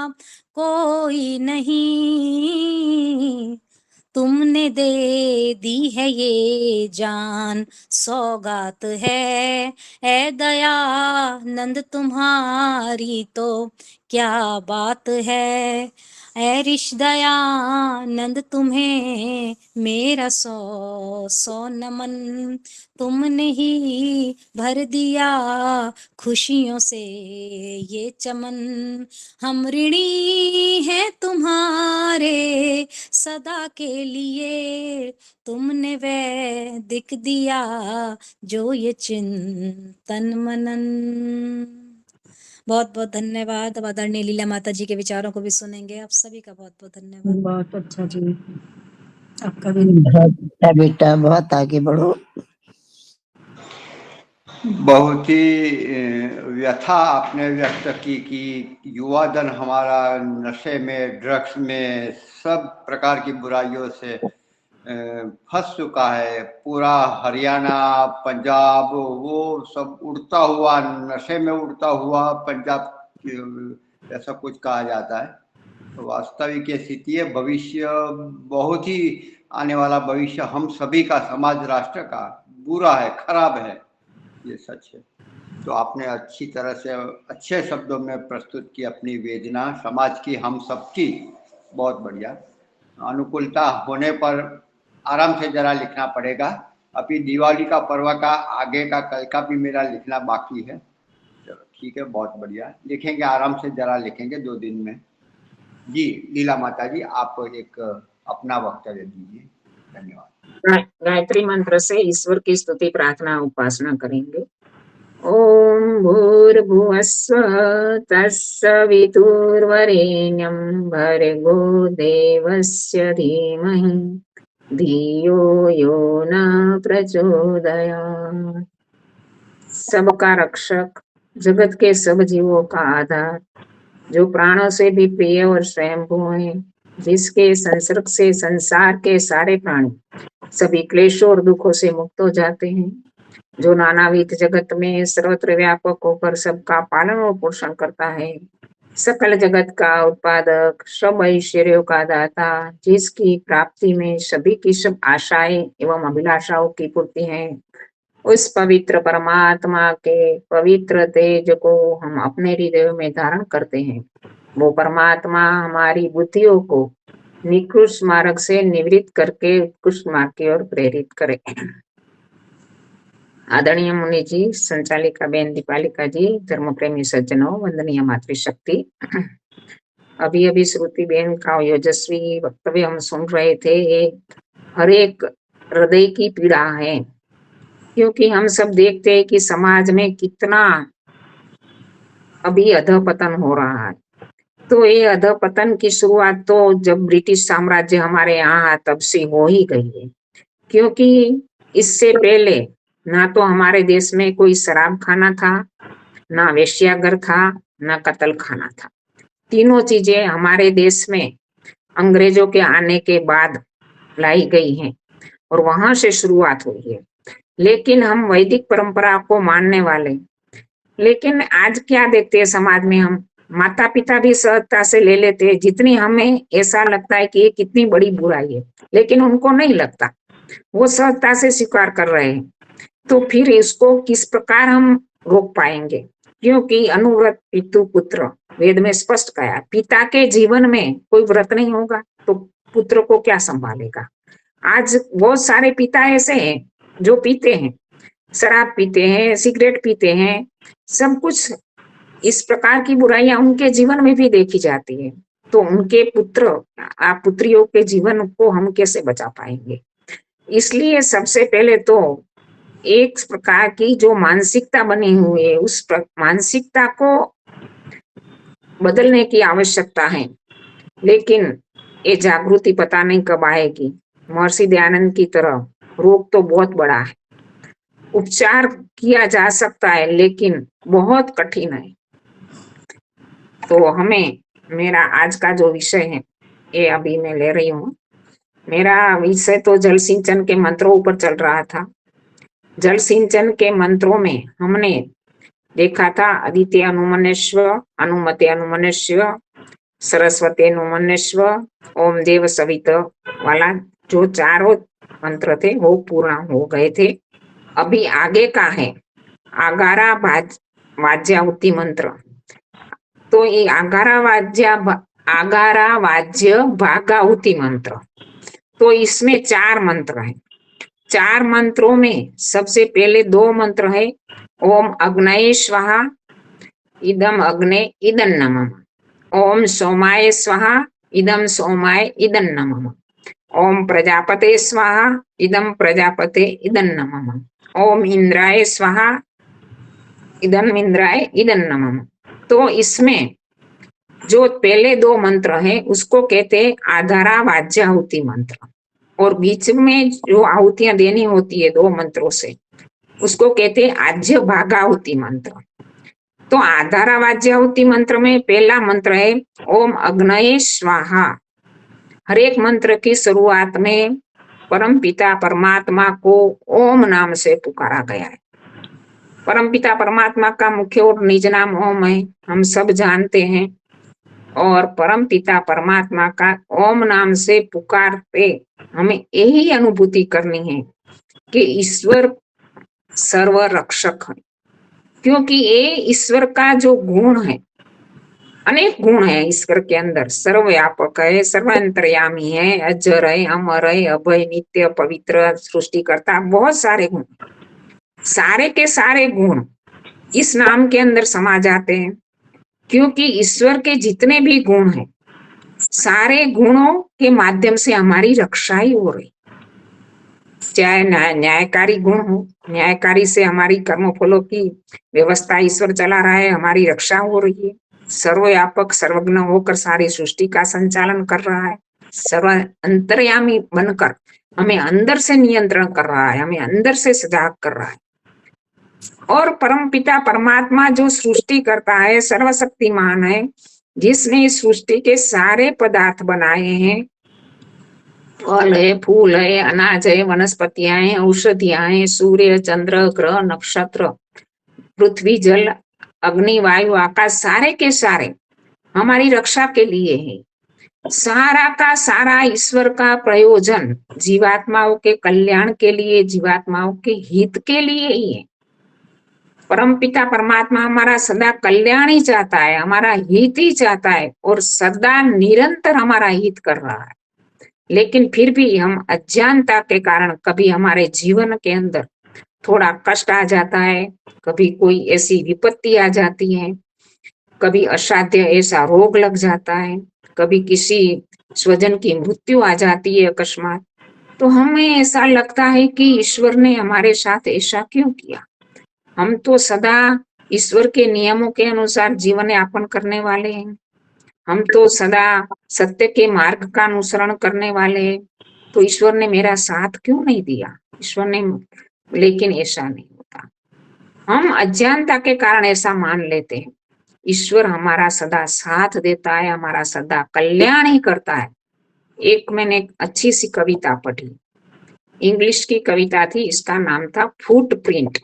कोई नहीं, तुमने दे दी है ये जान सौगात है, ऐ दयानंद तुम्हारी तो क्या बात है, ऐ ऋषि दयानंद तुम्हें मेरा 100 नमन, तुमने ही भर दिया खुशियों से ये चमन, हम ऋणी हैं तुम्हारे सदा के लिए, तुमने वैदिक दिया जो ये चिंतन मनन। बहुत बहुत धन्यवाद। अब आदरणीय लीला माता जी के विचारों को भी सुनेंगे। आप सभी का बहुत बहुत धन्यवाद। बहुत अच्छा जी, आपका भी बहुत अच्छा बेटा, बहुत आगे बढ़ो। बहुत ही व्यथा आपने व्यक्त की कि युवा दल हमारा नशे में, ड्रग्स में, सब प्रकार की बुराइयों से फंस चुका है। पूरा हरियाणा, पंजाब, वो सब उड़ता हुआ, नशे में उड़ता हुआ पंजाब ऐसा कुछ कहा जाता है। तो वास्तविक ये स्थिति है। भविष्य बहुत ही, आने वाला भविष्य हम सभी का, समाज राष्ट्र का बुरा है, खराब है, ये सच है। तो आपने अच्छी तरह से अच्छे शब्दों में प्रस्तुत की अपनी वेदना समाज की, हम सबकी। बहुत बढ़िया। अनुकूलता होने पर आराम से जरा लिखना पड़ेगा। अभी दिवाली का पर्व का आगे का, कल का भी मेरा लिखना बाकी है। चलो ठीक है, बहुत बढ़िया, लिखेंगे, आराम से जरा लिखेंगे 2 दिन में। जी लीला माता जी, आप एक अपना वक्तव्य दीजिए। धन्यवाद। गायत्री मंत्र से ईश्वर की स्तुति, प्रार्थना, उपासना करेंगे। ओम भूर्भुवस्सुः तत्सवितुर्वरेण्यं भर्गो देवस्य धीमहि धियो यो न प्रचोदयात्। सबका रक्षक, जगत के सब जीवों का आधार, जो प्राणों से भी प्रिय और स्वयंभू है, जिसके संसर्ग से संसार के सारे प्राणी सभी क्लेशों और दुखों से मुक्त हो जाते हैं, जो नानाविध जगत में सर्वत्र व्यापक होकर सबका पालन और पोषण करता है, सकल जगत का उत्पादक, सब ऐश्वर्यों का दाता, जिसकी प्राप्ति में सभी की सब आशाएं एवं अभिलाषाओं की पूर्ति है, उस पवित्र परमात्मा के पवित्र तेज को हम अपने हृदय में धारण करते हैं। वो परमात्मा हमारी बुद्धियों को निकृष्ट मार्ग से निवृत्त करके उत्कृष्ट मार्ग की ओर प्रेरित करे। आदरणीय मुनि जी, संचालिका बेन दीपालिका जी, धर्म प्रेमी सज्जनों, वंदनीय मातृशक्ति। अभी अभी श्रुति बेन का ओजस्वी वक्तव्य हम सुन रहे थे। ये हर एक हृदय की पीड़ा है, क्योंकि हम सब देखते हैं कि समाज में कितना अभी अधपतन हो रहा है। तो ये अधपतन की शुरुआत तो जब ब्रिटिश साम्राज्य हमारे यहाँ तब से हो ही गई है, क्योंकि इससे पहले ना तो हमारे देश में कोई शराब खाना था, ना वेश्याघर था, ना कत्ल खाना था। तीनों चीजें हमारे देश में अंग्रेजों के आने के बाद लाई गई हैं और वहां से शुरुआत हुई है। लेकिन हम वैदिक परंपरा को मानने वाले, लेकिन आज क्या देखते हैं समाज में, हम माता पिता भी सहजता से ले लेते हैं, जितनी हमें ऐसा लगता है कि ये कितनी बड़ी बुराई है, लेकिन उनको नहीं लगता, वो सहजता से स्वीकार कर रहे हैं। तो फिर इसको किस प्रकार हम रोक पाएंगे? क्योंकि अनुव्रत पितु पुत्र वेद में स्पष्ट कहा, पिता के जीवन में कोई व्रत नहीं होगा तो पुत्र को क्या संभालेगा। आज बहुत सारे पिता ऐसे हैं जो पीते हैं, शराब पीते हैं, सिगरेट पीते हैं, सब कुछ इस प्रकार की बुराइयां उनके जीवन में भी देखी जाती है। तो उनके पुत्र पुत्रियों के जीवन को हम कैसे बचा पाएंगे? इसलिए सबसे पहले तो एक प्रकार की जो मानसिकता बनी हुई है, उस मानसिकता को बदलने की आवश्यकता है। लेकिन ये जागृति पता नहीं कब आएगी। महर्षि दयानंद की तरह रोग तो बहुत बड़ा है, उपचार किया जा सकता है लेकिन बहुत कठिन है। तो हमें, मेरा आज का जो विषय है ये अभी मैं ले रही हूँ। मेरा विषय तो जल सिंचन के मंत्रों ऊपर चल रहा था। जल सिंचन के मंत्रों में हमने देखा था अदिति अनुमन्यस्व, अनुमते अनुमन्यस्व, सरस्वती अनुमन्यस्व, ओम देव सवित वाला जो चारों मंत्र थे वो पूर्ण हो गए थे। अभी आगे का है आगारा वाज्याहुति मंत्र। तो ये आगारा वाज्य भागाहुति मंत्र, तो इसमें 4 मंत्र हैं। 4 मंत्रों में सबसे पहले 2 मंत्र है ओम अग्नये स्वाहा इदम अग्ने इदं नमः, ओम सोमाय स्वाहा इदं सोमाय इदं नमः, ओम प्रजापते स्वाहा इदं प्रजापते इदं नमः, ओम इंद्राय स्वाहा इदं इंद्राय इदं नमः। तो इसमें जो पहले 2 मंत्र हैं उसको कहते हैं आधारा वाज्याहुति मंत्र, और बीच में जो आहुतियां देनी होती है 2 मंत्रों से उसको कहते हैं आज्य भागाहुति मंत्र। तो आधारा वाज्याहुति मंत्र में पहला मंत्र है ओम अग्नये स्वाहा। हर एक मंत्र की शुरुआत में परम पिता परमात्मा को ओम नाम से पुकारा गया है। परम पिता परमात्मा का मुख्य और निज नाम ओम है, हम सब जानते हैं। और परम पिता परमात्मा का ओम नाम से पुकारते हमें यही अनुभूति करनी है कि ईश्वर सर्व रक्षक है, क्योंकि ये ईश्वर का जो गुण है, अनेक गुण है ईश्वर के अंदर, सर्वव्यापक है, सर्वांतर्यामी है, अजर है, अमर है, अभय, नित्य, पवित्र, सृष्टिकर्ता, बहुत सारे गुण, सारे के सारे गुण इस नाम के अंदर समा जाते हैं। क्योंकि ईश्वर के जितने भी गुण हैं, सारे गुणों के माध्यम से हमारी रक्षा ही हो रही। चाहे न्यायकारी गुण हो, न्यायकारी से हमारी कर्मफलों की व्यवस्था ईश्वर चला रहा है, हमारी रक्षा हो रही है। सर्वव्यापक सर्वज्ञ होकर सारी सृष्टि का संचालन कर रहा है, सर्व अंतर्यामी बनकर हमें अंदर से नियंत्रण कर रहा है, हमें अंदर से सजाग कर रहा है। और परम पिता परमात्मा जो सृष्टि करता है, सर्वशक्तिमान है, जिसने इस सृष्टि के सारे पदार्थ बनाए हैं, फल है, फूल है, अनाज है, वनस्पतियां हैं, औषधियां हैं, सूर्य, चंद्र, ग्रह, नक्षत्र, पृथ्वी, जल, अग्नि, वायु, आकाश, सारे के सारे हमारी रक्षा के लिए है। सारा का सारा ईश्वर का प्रयोजन जीवात्माओं के कल्याण के लिए, जीवात्माओं के हित के लिए ही है। परम पिता परमात्मा हमारा सदा कल्याण ही चाहता है, हमारा हित ही चाहता है, और सदा निरंतर हमारा हित कर रहा है। लेकिन फिर भी हम अज्ञानता के कारण कभी हमारे जीवन के अंदर थोड़ा कष्ट आ जाता है, कभी कोई ऐसी विपत्ति आ जाती है, कभी असाध्य ऐसा रोग लग जाता है, कभी किसी स्वजन की मृत्यु आ जाती है अकस्मात, तो हमें ऐसा लगता है कि ईश्वर ने हमारे साथ ऐसा क्यों किया। हम तो सदा ईश्वर के नियमों के अनुसार जीवन यापन करने वाले हैं, हम तो सदा सत्य के मार्ग का अनुसरण करने वाले हैं, तो ईश्वर ने मेरा साथ क्यों नहीं दिया, ईश्वर ने। लेकिन ऐसा नहीं होता, हम अज्ञानता के कारण ऐसा मान लेते हैं। ईश्वर हमारा सदा साथ देता है, हमारा सदा कल्याण ही करता है। एक मैंने एक अच्छी सी कविता पढ़ी, इंग्लिश की कविता थी, इसका नाम था फुटप्रिंट।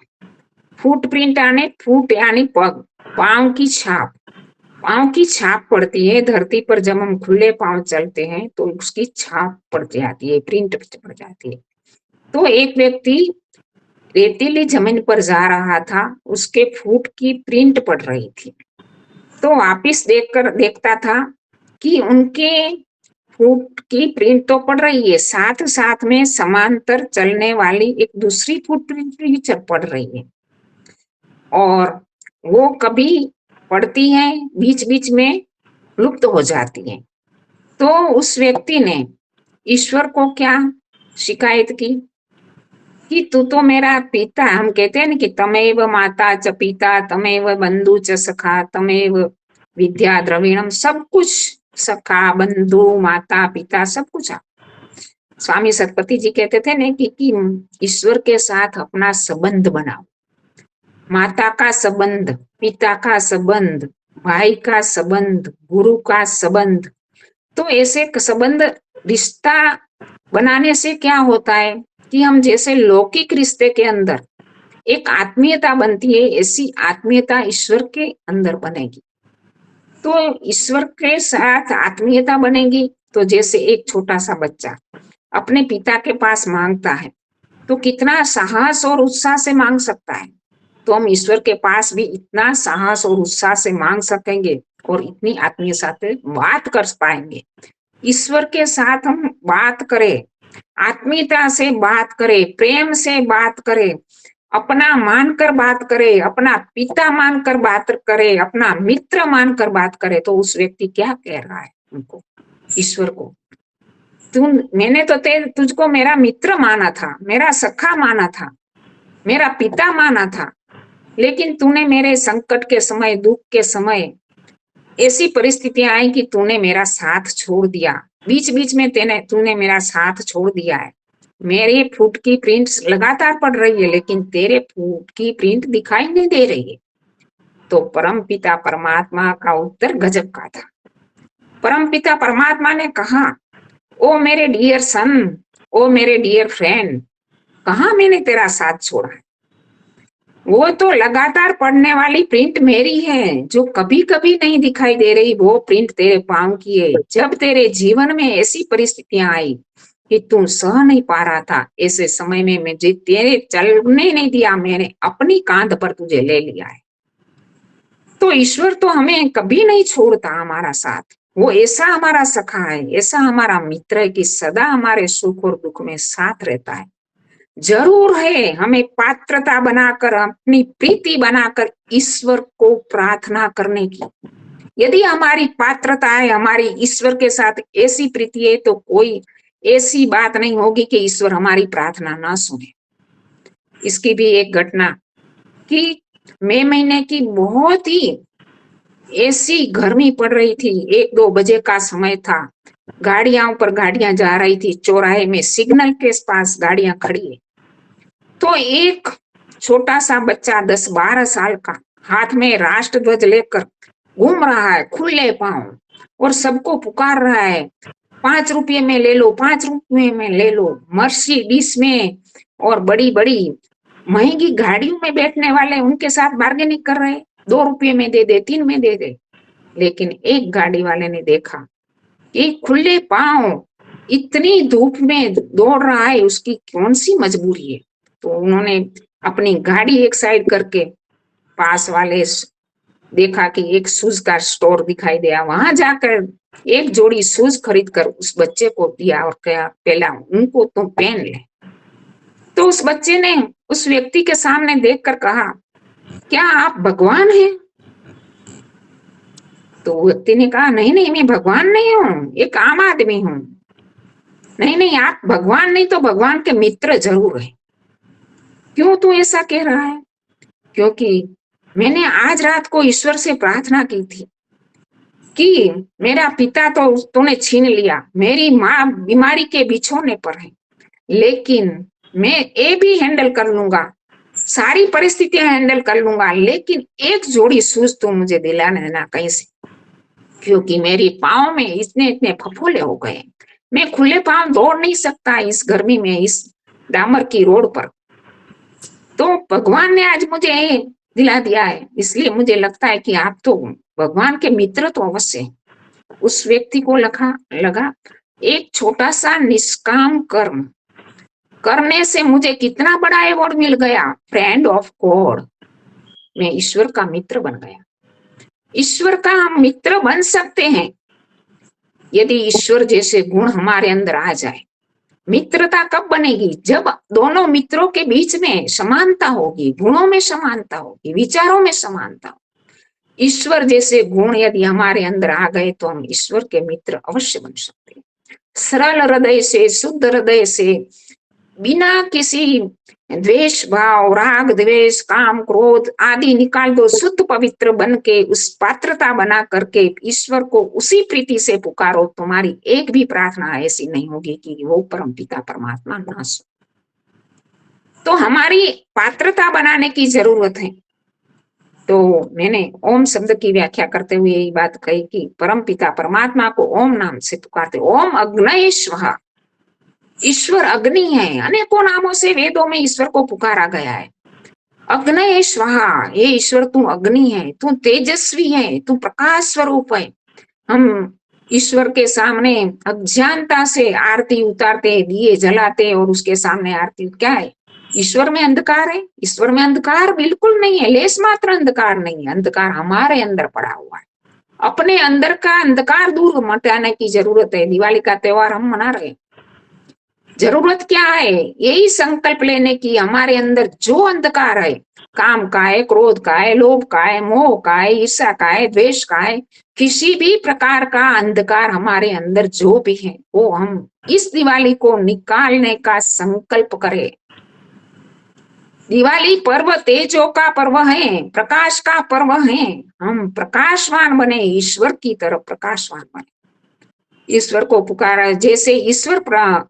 फुटप्रिंट यानी फुट यानी पग, पांव की छाप। पांव की छाप पड़ती है धरती पर, जब हम खुले पांव चलते हैं तो उसकी छाप पड़ जाती है, प्रिंट पड़ जाती है। तो एक व्यक्ति रेतीली जमीन पर जा रहा था, उसके फुट की प्रिंट पड़ रही थी, तो वापिस देखता था कि उनके फुट की प्रिंट तो पड़ रही है, साथ साथ में समांतर चलने वाली एक दूसरी फुट प्रिंट भी पड़ रही है, और वो कभी पड़ती है, बीच बीच में लुप्त हो जाती है। तो उस व्यक्ति ने ईश्वर को क्या शिकायत की कि तू तो मेरा पिता, हम कहते हैं ना कि तमेव माता च पिता तमेव बंधु च सखा तमेव विद्या द्रविणम, सब कुछ सखा बंधु माता पिता सब कुछ आप। स्वामी सतपति जी कहते थे ना कि ईश्वर के साथ अपना संबंध बनाओ, माता का संबंध, पिता का संबंध, भाई का संबंध, गुरु का संबंध। तो ऐसे संबंध रिश्ता बनाने से क्या होता है कि हम जैसे लौकिक रिश्ते के अंदर एक आत्मीयता बनती है, ऐसी आत्मीयता ईश्वर के अंदर बनेगी। तो ईश्वर के साथ आत्मीयता बनेगी तो जैसे एक छोटा सा बच्चा अपने पिता के पास मांगता है तो कितना साहस और उत्साह से मांग सकता है, तो हम ईश्वर के पास भी इतना साहस और उत्साह से मांग सकेंगे और इतनी आत्मीयता से बात कर पाएंगे। ईश्वर के साथ हम बात करें, आत्मीयता से बात करें, प्रेम से बात करें, अपना मानकर बात करे, अपना पिता मानकर बात करे, अपना मित्र मानकर बात करे, तो उस व्यक्ति क्या कह रहा है उनको, ईश्वर को, मैंने तो तुझको मेरा मित्र माना था, मेरा सखा माना था, मेरा पिता माना था, लेकिन तूने मेरे संकट के समय, दुख के समय ऐसी परिस्थितियां आई कि तूने मेरा साथ छोड़ दिया, बीच बीच में तूने मेरा साथ छोड़ दिया है। मेरे फुट की प्रिंट लगातार पड़ रही है लेकिन तेरे फुट की प्रिंट दिखाई नहीं दे रही है। तो परम पिता परमात्मा का उत्तर गजब का था। परम पिता परमात्मा ने कहा, ओ मेरे डियर सन, ओ मेरे डियर फ्रेंड, कहाँ मैंने तेरा साथ छोड़ा है, वो तो लगातार पढ़ने वाली प्रिंट मेरी है, जो कभी कभी नहीं दिखाई दे रही वो प्रिंट तेरे पांव की है। जब तेरे जीवन में ऐसी परिस्थितियां आई कि तू सह नहीं पा रहा था, ऐसे समय में मैं तेरे चलने नहीं दिया, मैंने अपनी कांध पर तुझे ले लिया है। तो ईश्वर तो हमें कभी नहीं छोड़ता हमारा साथ, वो ऐसा हमारा सखा है, ऐसा हमारा मित्र है कि सदा हमारे सुख और दुख में साथ रहता है। जरूर है हमें पात्रता बनाकर, अपनी प्रीति बनाकर ईश्वर को प्रार्थना करने की। यदि हमारी पात्रता है, हमारी ईश्वर के साथ ऐसी प्रीति है, तो कोई ऐसी बात नहीं होगी कि ईश्वर हमारी प्रार्थना ना सुने। इसकी भी एक घटना कि मई महीने की बहुत ही ऐसी गर्मी पड़ रही थी, 1-2 बजे का समय था, गाड़ियां पर गाड़ियां जा रही थी, चौराहे में सिग्नल के पास गाड़ियां खड़ी है, तो एक छोटा सा बच्चा 10-12 साल का हाथ में राष्ट्र ध्वज लेकर घूम रहा है खुले पांव, और सबको पुकार रहा है, 5 रुपये में ले लो, 5 रुपये में ले लो। मर्सिडीज में और बड़ी बड़ी महंगी गाड़ियों में बैठने वाले उनके साथ बार्गेनिंग कर रहे, 2 रुपये में दे दे, 3 में दे दे। लेकिन एक गाड़ी वाले ने देखा कि खुले पांव इतनी धूप में दौड़ रहा है, उसकी कौन सी मजबूरी है, तो उन्होंने अपनी गाड़ी एक साइड करके पास वाले देखा कि एक शूज का स्टोर दिखाई दिया, वहां जाकर एक जोड़ी शूज खरीद कर उस बच्चे को दिया और कहा पहला उनको तुम पहन ले। तो उस बच्चे ने उस व्यक्ति के सामने देखकर कहा, क्या आप भगवान हैं? तो व्यक्ति ने कहा, नहीं नहीं, मैं भगवान नहीं हूँ, एक आम आदमी हूँ। नहीं नहीं, आप भगवान नहीं तो भगवान के मित्र जरूर है। क्यों तू ऐसा कह रहा है? क्योंकि मैंने आज रात को ईश्वर से प्रार्थना की थी कि मेरा पिता तो तूने छीन लिया, मेरी माँ बीमारी के बिछोने पर है, लेकिन मैं ये भी हैंडल कर लूंगा, सारी परिस्थितियां हैंडल कर लूंगा, लेकिन एक जोड़ी शूज तू मुझे दिलाने देना कहीं से, क्योंकि मेरी पाँव में इतने इतने फफोले हो गए, मैं खुले पाँव दौड़ नहीं सकता इस गर्मी में, इस डामर की रोड पर। तो भगवान ने आज मुझे दिला दिया है, इसलिए मुझे लगता है कि आप तो भगवान के मित्र तो अवश्य हैं। उस व्यक्ति को लगा एक छोटा सा निष्काम कर्म करने से मुझे कितना बड़ा अवार्ड मिल गया, फ्रेंड ऑफ गॉड। मैं ईश्वर का मित्र बन गया। ईश्वर का हम मित्र बन सकते हैं यदि ईश्वर जैसे गुण हमारे अंदर आ जाए। मित्रता कब बनेगी? जब दोनों मित्रों के बीच में समानता होगी, गुणों में समानता होगी, विचारों में समानता होगी। ईश्वर जैसे गुण यदि हमारे अंदर आ गए तो हम ईश्वर के मित्र अवश्य बन सकते हैं। सरल हृदय से, शुद्ध हृदय से, बिना किसी द्वेष भाव, राग द्वेष, काम क्रोध आदि निकाल दो, शुद्ध पवित्र बन के उस पात्रता बना करके ईश्वर को उसी प्रीति से पुकारो। तुम्हारी एक भी प्रार्थना ऐसी नहीं होगी कि वो परम पिता परमात्मा ना सुने। तो हमारी पात्रता बनाने की जरूरत है। तो मैंने ओम शब्द की व्याख्या करते हुए यही बात कही कि परम पिता परमात्मा को ओम नाम से पुकारते। ओम अग्नये स्वाहा, ईश्वर अग्नि है। अनेकों नामों से वेदों में ईश्वर को पुकारा गया है। अग्नये स्वाहा, ये ईश्वर तू अग्नि है, तू तेजस्वी है, तू प्रकाश स्वरूप है। हम ईश्वर के सामने अज्ञानता से आरती उतारते, दिए जलाते और उसके सामने आरती, क्या है? ईश्वर में अंधकार है? ईश्वर में अंधकार बिल्कुल नहीं है, लेस मात्र अंधकार नहीं है। अंधकार हमारे अंदर पड़ा हुआ है। अपने अंदर का अंधकार दूर मटाने की जरूरत है। दिवाली का त्योहार हम मना रहे हैं। जरूरत क्या है? यही संकल्प लेने की, हमारे अंदर जो अंधकार है, काम का है, क्रोध का है, लोभ का है, मोह का है, ईर्ष्या का है, द्वेष का है, किसी भी प्रकार का अंधकार हमारे अंदर जो भी है, वो हम इस दिवाली को निकालने का संकल्प करें। दिवाली पर्व तेजों का पर्व है, प्रकाश का पर्व है। हम प्रकाशवान बने, ईश्वर की तरफ प्रकाशवान बने, ईश्वर को पुकारा। जैसे ईश्वर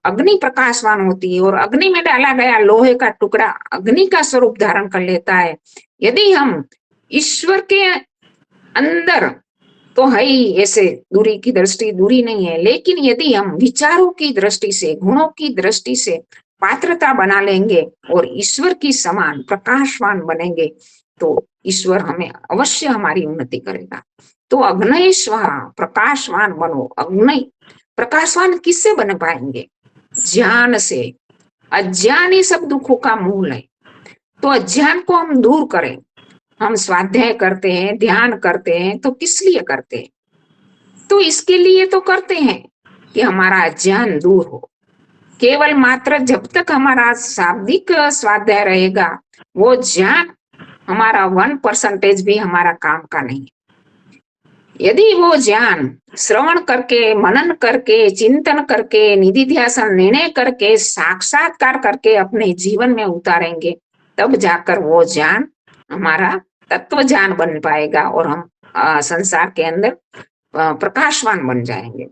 अग्नि प्रकाशवान होती है और अग्नि में डाला गया लोहे का टुकड़ा अग्नि का स्वरूप धारण कर लेता है। यदि हम ईश्वर के अंदर तो है ही, ऐसे दूरी की दृष्टि दूरी नहीं है, लेकिन यदि हम विचारों की दृष्टि से, गुणों की दृष्टि से पात्रता बना लेंगे और ईश्वर की समान प्रकाशवान बनेंगे तो ईश्वर हमें अवश्य हमारी उन्नति करेगा। तो अग्नये स्वाहा, प्रकाशवान बनो। अग्नि प्रकाशवान किससे बन पाएंगे? ज्ञान से। अज्ञान ही सब दुखों का मूल है। तो अज्ञान को हम दूर करें। हम स्वाध्याय करते हैं, ध्यान करते हैं, तो किस लिए करते हैं? तो इसके लिए तो करते हैं कि हमारा अज्ञान दूर हो। केवल मात्र जब तक हमारा शाब्दिक स्वाध्याय रहेगा, वो ज्ञान हमारा 1% भी हमारा काम का नहीं। यदि वो ज्ञान श्रवण करके, मनन करके, चिंतन करके, निधिध्यासन निर्णय करके, साक्षात्कार करके अपने जीवन में उतारेंगे, तब जाकर वो ज्ञान हमारा तत्व ज्ञान बन पाएगा और हम संसार के अंदर प्रकाशवान बन जाएंगे।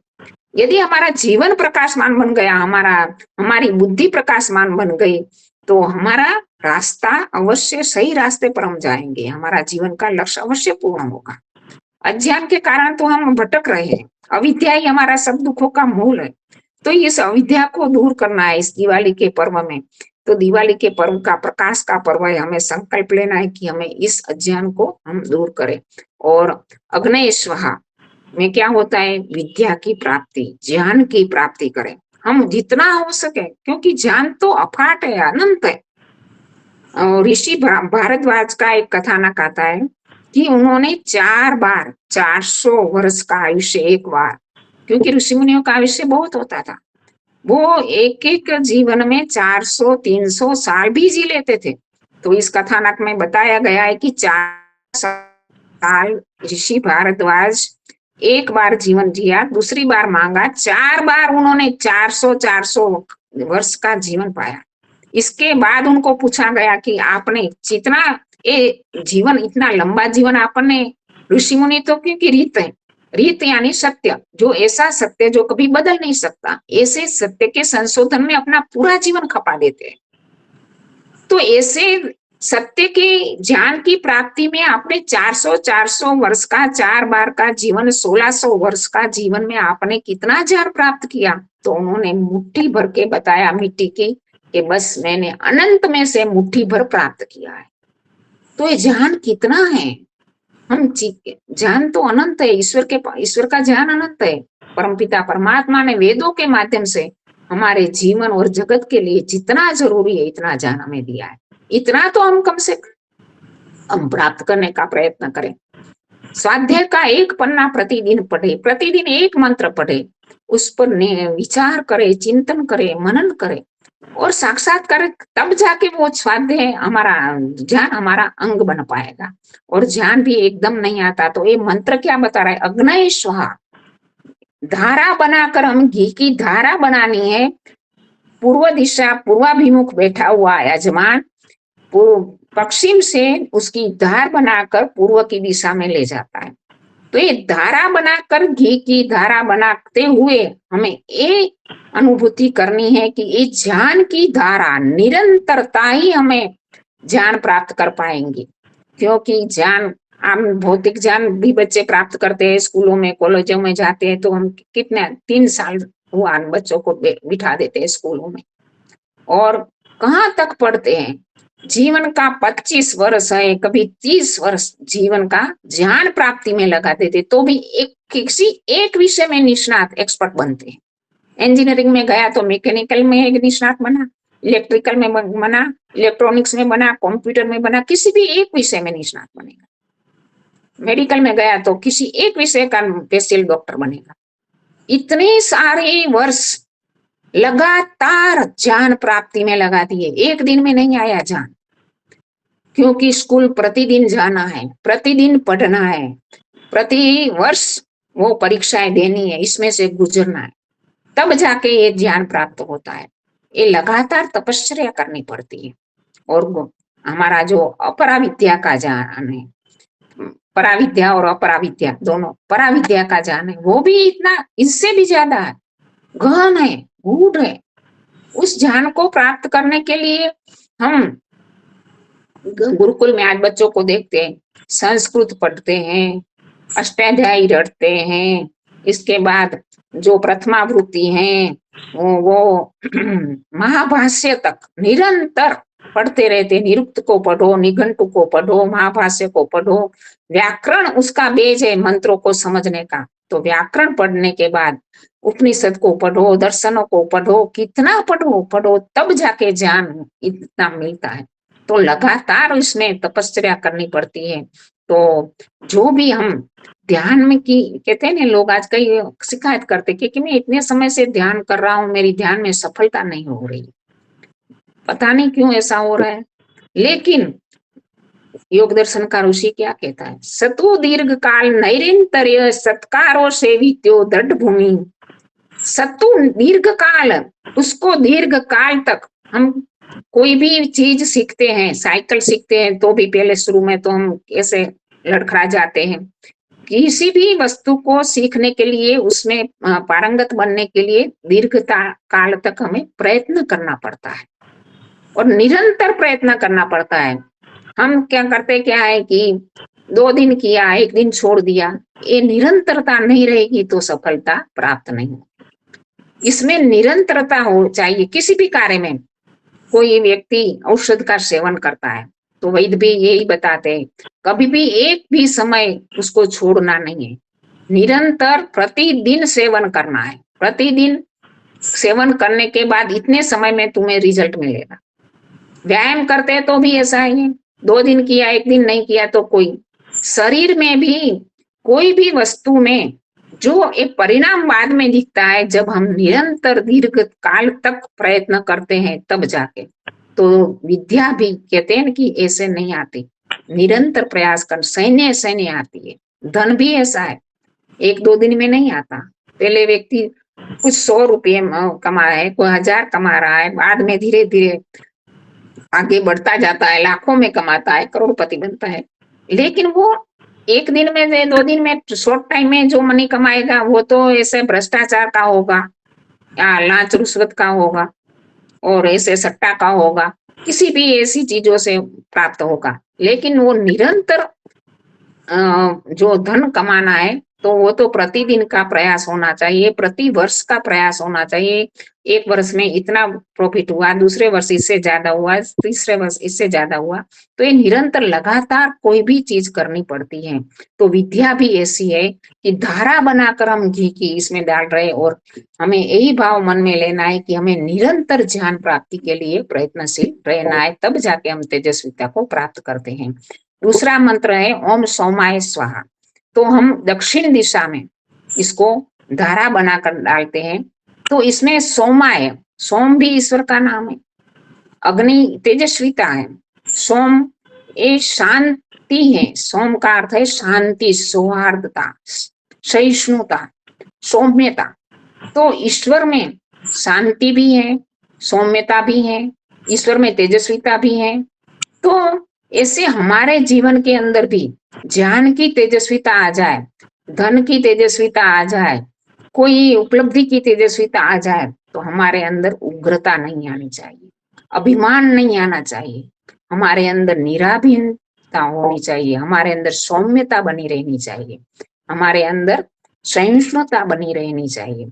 यदि हमारा जीवन प्रकाशमान बन गया, हमारी बुद्धि प्रकाशमान बन गई, तो हमारा रास्ता अवश्य सही रास्ते पर हम जाएंगे। हमारा जीवन का लक्ष्य अवश्य पूर्ण होगा। अज्ञान के कारण तो हम भटक रहे हैं। अविद्या ही हमारा सब दुखों का मूल है। तो इस अविद्या को दूर करना है इस दिवाली के पर्व में। तो दिवाली के पर्व का, प्रकाश का पर्व है। हमें संकल्प लेना है कि हमें इस अज्ञान को हम दूर करें। और अग्नये स्वाहा में क्या होता है? विद्या की प्राप्ति, ज्ञान की प्राप्ति करें हम जितना हो सके, क्योंकि ज्ञान तो अफाट है, अनंत है। और ऋषि भारद्वाज का एक कथानक आता है कि उन्होंने 4 बार 400 वर्ष का आयुष्य एक बार, क्योंकि ऋषि मुनियों का आयुष्य बहुत होता था, वो एक एक जीवन में 400 300 साल भी जी लेते थे। तो इस कथानक में बताया गया है कि 4 साल ऋषि भारद्वाज एक बार जीवन जिया, दूसरी बार मांगा, 4 बार उन्होंने 400 वर्ष का जीवन पाया। इसके बाद उनको पूछा गया कि आपने जितना ये जीवन, इतना लंबा जीवन आपने, ऋषि मुनि तो क्योंकि रीत है, रीत यानी सत्य, जो ऐसा सत्य जो कभी बदल नहीं सकता, ऐसे सत्य के संशोधन में अपना पूरा जीवन खपा देते हैं। तो ऐसे सत्य के ज्ञान की प्राप्ति में आपने 400 वर्ष का 4 बार का जीवन, 1600 वर्ष का जीवन में आपने कितना ज्ञान प्राप्त किया? तो उन्होंने मुट्ठी भर के बताया मिट्टी की, कि बस मैंने अनंत में से मुट्ठी भर प्राप्त किया है। तो ये ज्ञान कितना है? हम ज्ञान तो अनंत है, ईश्वर का ज्ञान अनंत है। परमपिता परमात्मा ने वेदों के माध्यम से हमारे जीवन और जगत के लिए जितना जरूरी है इतना ज्ञान हमें दिया है। इतना तो हम कम से कम हम प्राप्त करने का प्रयत्न करें। स्वाध्याय का एक पन्ना प्रतिदिन पढ़े, प्रतिदिन एक मंत्र पढ़े, उस पर विचार करे, चिंतन करे, मनन करे और साक्षात करे, तब जाके वो स्वाध्याय हमारा ज्ञान हमारा अंग बन पाएगा। और ज्ञान भी एकदम नहीं आता। तो ये मंत्र क्या बता रहा है? अग्नये स्वाहा, धारा बनाकर, हम घी की धारा बनानी है। पूर्व दिशा, पूर्वाभिमुख बैठा हुआ यजमान पश्चिम से उसकी धार बनाकर पूर्व की दिशा में ले जाता है। तो ये धारा बनाकर, घी की धारा बनाते हुए हमें एक अनुभूति करनी है कि ये ज्ञान की धारा निरंतरता ही हमें ज्ञान प्राप्त कर पाएंगे। क्योंकि ज्ञान, हम भौतिक ज्ञान भी बच्चे प्राप्त करते हैं, स्कूलों में कॉलेजों में जाते हैं, तो हम कितने 3 साल हुआ बच्चों को बिठा देते हैं स्कूलों में, और कहाँ तक पढ़ते हैं? जीवन का 25 वर्ष है, कभी 30 वर्ष जीवन का ज्ञान प्राप्ति में लगा देते, तो भी किसी एक विषय में निष्णात एक्सपर्ट बनते हैं। इंजीनियरिंग में गया तो मैकेनिकल में एक निष्णात बना, इलेक्ट्रिकल में बना, इलेक्ट्रॉनिक्स में बना, कंप्यूटर में बना, किसी भी एक विषय में निष्णात बनेगा। मेडिकल में गया तो किसी एक विषय का स्पेशल डॉक्टर बनेगा। इतने सारे वर्ष लगातार ज्ञान प्राप्ति में लगा दिए, एक दिन में नहीं आया ज्ञान। क्योंकि स्कूल प्रतिदिन जाना है, प्रतिदिन पढ़ना है, प्रति वर्ष वो परीक्षाएं देनी है, इसमें से गुजरना है, तब जाके ये ज्ञान प्राप्त होता है। ये लगातार तपस्या करनी पड़ती है। और हमारा जो अपराविद्या का ज्ञान है, पराविद्या और अपराविद्या दोनों, पराविद्या का ज्ञान है, वो भी इतना, इससे भी ज्यादा है, गहन है, गूढ़ है। उस ज्ञान को प्राप्त करने के लिए हम गुरुकुल में आज बच्चों को देखते हैं, संस्कृत पढ़ते हैं, अष्टाध्यायी रटते हैं, इसके बाद जो प्रथमावृत्ति है वो महाभाष्य तक निरंतर पढ़ते रहते। निरुक्त को पढ़ो, निघंटु को पढ़ो, महाभाष्य को पढ़ो, व्याकरण उसका बेज है मंत्रों को समझने का। तो व्याकरण पढ़ने के बाद उपनिषद को पढ़ो, दर्शनों को पढ़ो, कितना पढ़ो तब जाके ज्ञान इतना मिलता है। तो लगातार इसमें तपस्या करनी पड़ती है। तो जो भी हम ध्यान में की कहते हैं ना, लोग आज कई शिकायत करते कि मैं इतने समय से ध्यान कर रहा हूँ, मेरी ध्यान में सफलता नहीं हो रही, पता नहीं क्यों ऐसा हो रहा है। लेकिन योग दर्शन का ऋषि क्या कहता है? सतो दीर्घ काल नैरंतर्य सत्कारो सेवित्यो दृढ़ भूमि। सतु दीर्घ काल, उसको दीर्घ काल तक हम कोई भी चीज सीखते हैं, साइकिल सीखते हैं तो भी पहले शुरू में तो हम ऐसे लड़खड़ा जाते हैं। किसी भी वस्तु को सीखने के लिए, उसमें पारंगत बनने के लिए दीर्घता काल तक हमें प्रयत्न करना पड़ता है और निरंतर प्रयत्न करना पड़ता है। हम क्या करते क्या है कि 2 दिन किया, 1 दिन छोड़ दिया, ये निरंतरता नहीं रहेगी तो सफलता प्राप्त नहीं होगी। इसमें निरंतरता हो चाहिए किसी भी कार्य में। कोई व्यक्ति औषध का सेवन करता है तो वैद्य भी यही बताते हैं, कभी भी एक भी समय उसको छोड़ना नहीं है, निरंतर प्रतिदिन सेवन करना है। प्रतिदिन सेवन करने के बाद इतने समय में तुम्हें रिजल्ट मिलेगा। व्यायाम करते हैं तो भी ऐसा ही है, 2 दिन किया, 1 दिन नहीं किया तो कोई शरीर में भी कोई भी वस्तु में जो एक परिणाम बाद में दिखता है, जब हम निरंतर दीर्घ काल तक प्रयत्न करते हैं तब जाके। तो विद्या भी कहते हैं कि ऐसे नहीं आती, निरंतर प्रयास कर सैन्य आती है। धन भी ऐसा है, 1-2 दिन में नहीं आता। पहले व्यक्ति कुछ 100 रुपये कमा है, कोई 1000 कमा रहा है, बाद में धीरे धीरे आगे बढ़ता जाता है, लाखों में कमाता है, करोड़पति बनता है। लेकिन वो 1 दिन में 2 दिन में शॉर्ट टाइम में जो मनी कमाएगा वो तो ऐसे भ्रष्टाचार का होगा या लांच रुश्वत का होगा और ऐसे सट्टा का होगा, किसी भी ऐसी चीजों से प्राप्त होगा। लेकिन वो निरंतर जो धन कमाना है तो वो तो प्रतिदिन का प्रयास होना चाहिए, प्रति वर्ष का प्रयास होना चाहिए। 1 वर्ष में इतना प्रॉफिट हुआ, दूसरे वर्ष इससे ज्यादा हुआ, तीसरे वर्ष इससे ज्यादा हुआ। तो ये निरंतर लगातार कोई भी चीज करनी पड़ती है। तो विद्या भी ऐसी है कि धारा बनाकर हम घी की इसमें डाल रहे, और हमें यही भाव मन में लेना है कि हमें निरंतर ज्ञान प्राप्ति के लिए प्रयत्नशील रहना है, तब जाके हम तेजस्विता को प्राप्त करते हैं। दूसरा मंत्र है ओम सोमाय स्वाहा। तो हम दक्षिण दिशा में इसको धारा बनाकर डालते हैं। तो इसमें सोमाय, सोम भी ईश्वर का नाम है, अग्नि तेजस्विता है, सोम ये शांति है। सोम का अर्थ है शांति, सौहार्दता, सहिष्णुता, सौम्यता। तो ईश्वर में शांति भी है, सौम्यता भी है, ईश्वर में तेजस्विता भी है। तो ऐसे हमारे जीवन के अंदर भी ज्ञान की तेजस्विता आ जाए, धन की तेजस्विता आ जाए, कोई उपलब्धि की तेजस्विता आ जाए, तो हमारे अंदर उग्रता नहीं आनी चाहिए, अभिमान नहीं आना चाहिए, हमारे अंदर निराभिन्नता होनी चाहिए, हमारे अंदर सौम्यता बनी रहनी चाहिए, हमारे अंदर सहिष्णुता बनी रहनी चाहिए।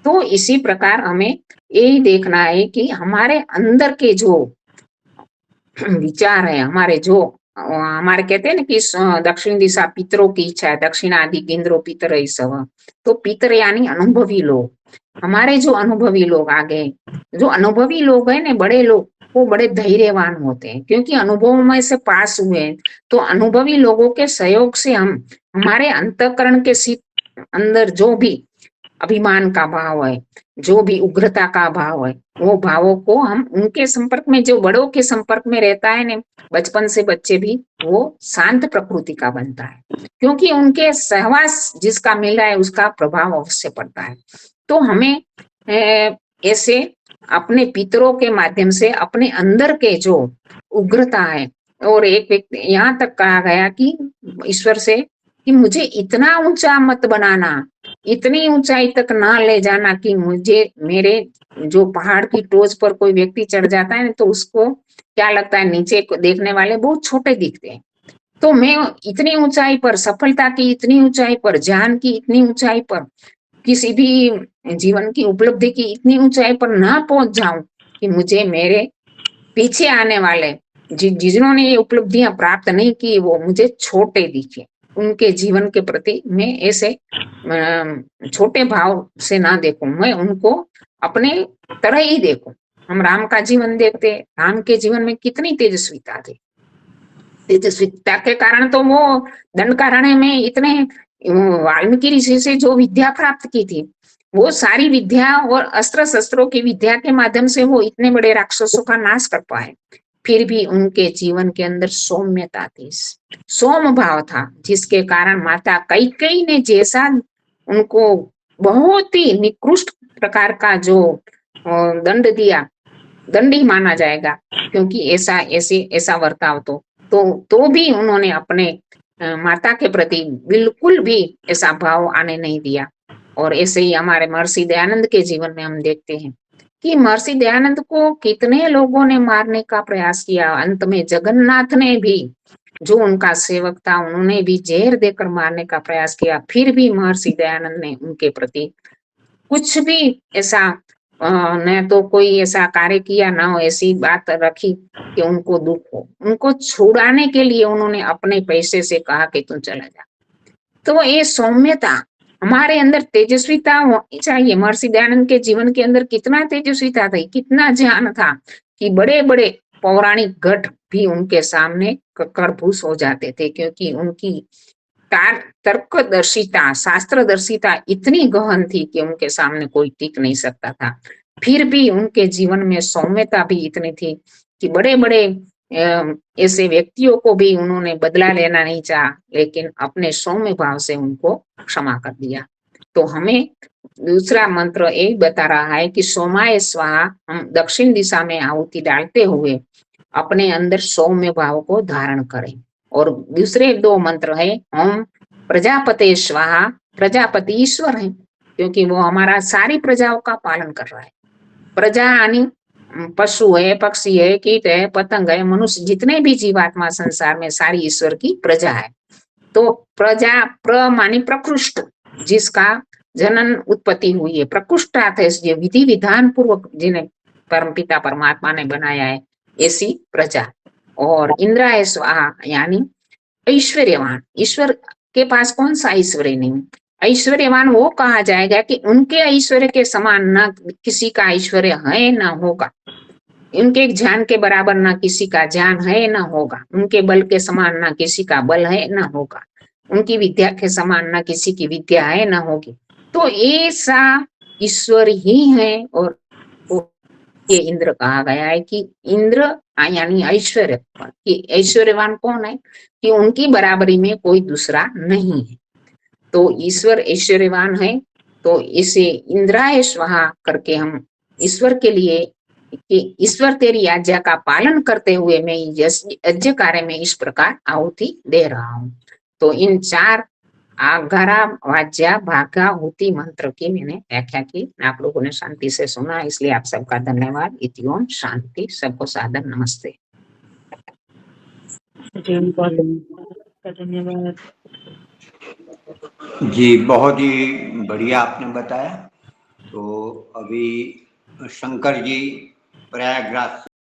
तो इसी प्रकार हमें यही देखना है कि हमारे अंदर के जो विचार है, हमारे कहते हैं ना कि दक्षिण दिशा पितरों की इच्छा है, दक्षिणादि केंद्रों पितर सब। तो पितर यानी अनुभवी लोग, हमारे जो अनुभवी लोग आगे, जो अनुभवी लोग हैं ना, बड़े लोग, वो बड़े धैर्यवान होते हैं, क्योंकि अनुभव में से पास हुए हैं। तो अनुभवी लोगों के सहयोग से हम हमारे अंतःकरण के अंदर जो भी अभिमान का भाव है, जो भी उग्रता का भाव है, वो भावों को हम उनके संपर्क में, जो बड़ों के संपर्क में रहता है ना, बचपन से बच्चे भी वो शांत प्रकृति का बनता है, क्योंकि उनके सहवास जिसका मिल रहा है उसका प्रभाव अवश्य पड़ता है। तो हमें ऐसे अपने पितरों के माध्यम से अपने अंदर के जो उग्रता है, और एक व्यक्ति यहाँ तक कहा गया कि ईश्वर से कि मुझे इतना ऊंचा मत बनाना, इतनी ऊंचाई तक ना ले जाना कि मुझे, मेरे जो पहाड़ की टोच पर कोई व्यक्ति चढ़ जाता है तो उसको क्या लगता है, नीचे को देखने वाले बहुत छोटे दिखते हैं। तो मैं इतनी ऊंचाई पर, सफलता की इतनी ऊंचाई पर, ज्ञान की इतनी ऊंचाई पर, किसी भी जीवन की उपलब्धि की इतनी ऊंचाई पर ना पहुंच जाऊं कि मुझे मेरे पीछे आने वाले जिन्होंने ये उपलब्धियां प्राप्त नहीं की वो मुझे छोटे दिखे, उनके जीवन के प्रति मैं ऐसे छोटे भाव से ना देखूं, मैं उनको अपने तरह ही देखूं। हम राम का जीवन देखते, राम के जीवन में कितनी तेजस्विता थी, तेजस्विता के कारण तो वो दंडकारण्य में इतने, वाल्मीकि ऋषि से जो विद्या प्राप्त की थी, वो सारी विद्या और अस्त्र शस्त्रों की विद्या के माध्यम से वो इतने बड़े राक्षसों का नाश कर पाए। फिर भी उनके जीवन के अंदर सौम्यता थी, सोम भाव था, जिसके कारण माता कैकेयी ने जैसा उनको बहुत ही निकृष्ट प्रकार का जो दंड दिया, दंडी माना जाएगा, क्योंकि ऐसा वर्ताव तो भी उन्होंने अपने माता के प्रति बिल्कुल भी ऐसा भाव आने नहीं दिया। और ऐसे ही हमारे महर्षि दयानंद के जीवन में हम देखते हैं कि महर्षि दयानंद को कितने लोगों ने मारने का प्रयास किया, अंत में जगन्नाथ ने भी, जो उनका सेवक था, उन्होंने भी जहर देकर मारने का प्रयास किया। फिर भी महर्षि दयानंद ने उनके प्रति कुछ भी ऐसा न तो कोई ऐसा कार्य किया, ना ऐसी बात रखी कि उनको दुख हो। उनको छुड़ाने के लिए उन्होंने अपने पैसे से कहा कि तुम चला जा। तो ये सौम्यता हमारे अंदर तेजस्विता होनी चाहिए। महर्षि दयानंद के जीवन के अंदर कितना तेजस्विता थी, कितना ज्ञान था कि बड़े बड़े पौराणिक घट भी उनके सामने ककड़भूस हो जाते थे, क्योंकि उनकी तर्कदर्शिता, शास्त्रदर्शिता इतनी गहन थी कि उनके सामने कोई टिक नहीं सकता था। फिर भी उनके जीवन में सौम्यता भी इतनी थी कि बड़े बड़े ऐसे व्यक्तियों को भी उन्होंने बदला लेना नहीं चाहा, लेकिन अपने सौम्य भाव से उनको क्षमा कर दिया। तो हमें दूसरा मंत्र यही बता रहा है कि सोमाय स्वाहा, हम दक्षिण दिशा में आहुति डालते हुए अपने अंदर सौम्य भाव को धारण करें। और दूसरे दो मंत्र है ओम प्रजापते स्वाहा, प्रजापति ईश्वर है, क्योंकि वो हमारा सारी प्रजाओं का पालन कर रहा है। प्रजा यानी पशु है, पक्षी है, कीट है, पतंग है, मनुष्य, जितने भी जीवात्मा संसार में सारी ईश्वर की प्रजा है। तो प्रजा, प्र मानी प्रकृष्ट, जिसका जनन उत्पत्ति हुई है, प्रकृष्टार्थ है जो विधि विधान पूर्वक जिन्हें परमपिता परमात्मा ने बनाया है, ऐसी प्रजा। और इंद्राय स्वाहा यानी ऐश्वर्यवान, ईश्वर के पास कौन सा ऐश्वर्य नहीं। ऐश्वर्यवान वो कहा जाएगा कि उनके ऐश्वर्य के समान न किसी का ऐश्वर्य है न होगा, उनके ज्ञान के बराबर न किसी का ज्ञान है न होगा, उनके बल के समान न किसी का बल है न होगा, उनकी विद्या के समान न किसी की विद्या है न होगी। तो ऐसा ईश्वर ही है। और ये इंद्र कहा गया है कि इंद्र यानी ऐश्वर्य, ऐश्वर्यवान कौन है कि उनकी बराबरी में कोई दूसरा नहीं है। तो ईश्वर ऐश्वर्यवान है। तो इसे इंद्राय स्वाहा करके हम ईश्वर के लिए कि ईश्वर तेरी आज्ञा का पालन करते हुए मैं यज्ञ कार्य में इस प्रकार आहुति दे रहा हूँ। तो इन 4 आघारा वाज्या भागा हुति मंत्र की मैंने व्याख्या की, आप लोगों ने शांति से सुना, इसलिए आप सबका धन्यवाद। इति ओम शांति। सबको सादर नमस्ते। धन्यवाद जी, बहुत ही बढ़िया आपने बताया। तो अभी शंकर जी प्रयागराज से